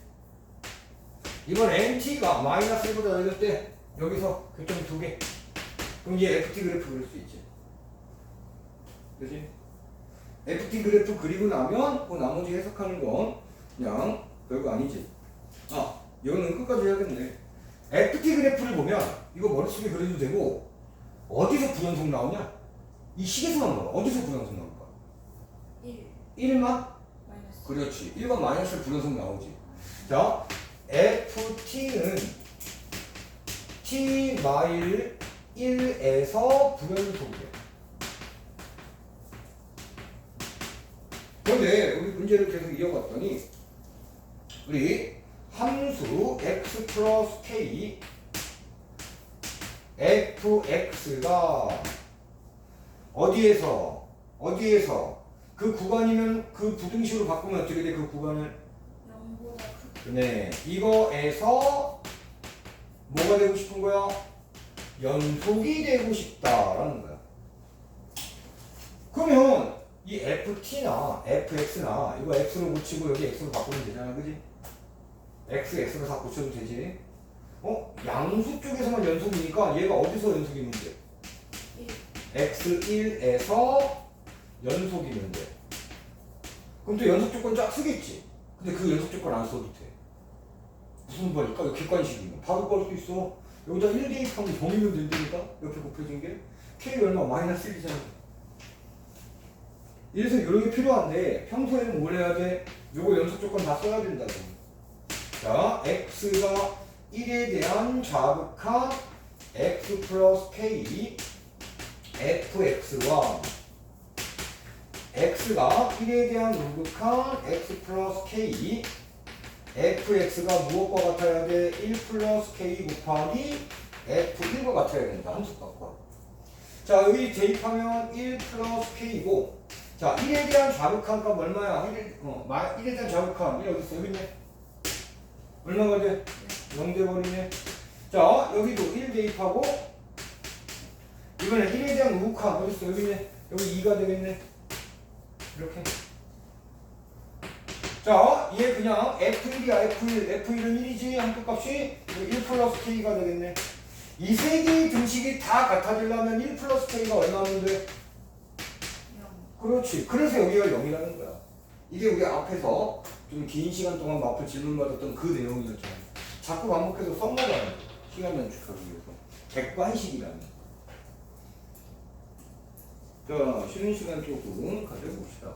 이번엔 t가 마이너스 1보다 넓을 때 여기서 교점 2개. 그럼 이제 ft 그래프 그릴 수 있지. 그렇지? ft 그래프 그리고 나면 그 나머지 해석하는 건 그냥 별거 아니지. 이거는 끝까지 해야겠네. ft 그래프를 보면 이거 머릿속에 그려도 되고 어디서 부연속 나오냐? 이 식에서만 나와. 어디서 부연속 나올까? 1만? 마이너스. 그렇지. 1과 마이너스 부연속 나오지. 자, ft는 t 마일 1에서 부연속이야. 그런데 우리 문제를 계속 이어갔더니 우리 함수 x 플러스 k fx가 어디에서 그 구간이면 그 부등식으로 바꾸면 어떻게 돼? 그 구간을 0보다 크고. 네, 이거에서 뭐가 되고 싶은 거야? 연속이 되고 싶다라는 거야. 그러면 이 ft나 fx나 이거 x로 고치고 여기 x로 바꾸면 되잖아, 그지? x로 다 고쳐도 되지? 양수 쪽에서만 연속이니까 얘가 어디서 연속이면 돼? 1. x1에서 연속이면 돼. 그럼 또 연속 조건 쫙 쓰겠지? 근데 그 연속 조건 안 써도 돼. 무슨 말일까? 이거 객관식이면 바로 구할 수 있어. 여기다 1 대입하면 0이면 된다니까? 옆에 곱해진 게 k 얼마? 마이너스 1이잖아. 이래서 이런 게 필요한데 평소에는 뭘 해야 돼? 요거 연속 조건 다 써야 된다고. 자, x가 1에 대한 자극한 x 플러스 k fx와 x가 1에 대한 우극한 x 플러스 k fx가 무엇과 같아야 돼? 1 플러스 k 곱하기 f1과 같아야 된다. 함수값과. 자, 여기 대입하면 1 플러스 k이고, 자, 1에 대한 자극한 값 얼마야? 1에 대한 자극한 1 어디 있어? 여기 있네. 얼마가 돼? 0 돼버리네. 자, 여기도 1 대입하고, 이번에 1에 대한 우극한 어디 있어? 여기 있네. 여기 2가 되겠네. 이렇게. 자, 얘 그냥 F1이야, F1. F1은 1이지, 함수값이 1 플러스 K가 되겠네. 이 세 개의 등식이 다 같아지려면 1 플러스 K가 얼마면 돼? 0. 그렇지. 그래서 여기가 0이라는 거야. 이게 우리 앞에서 좀 긴 시간 동안 마플 질문 받았던 그 내용이었잖아. 자꾸 반복해서 써먹어야 돼. 시간 단축하기 위해서. 객관식이라는. 자, 쉬는 시간 조금 가져봅시다.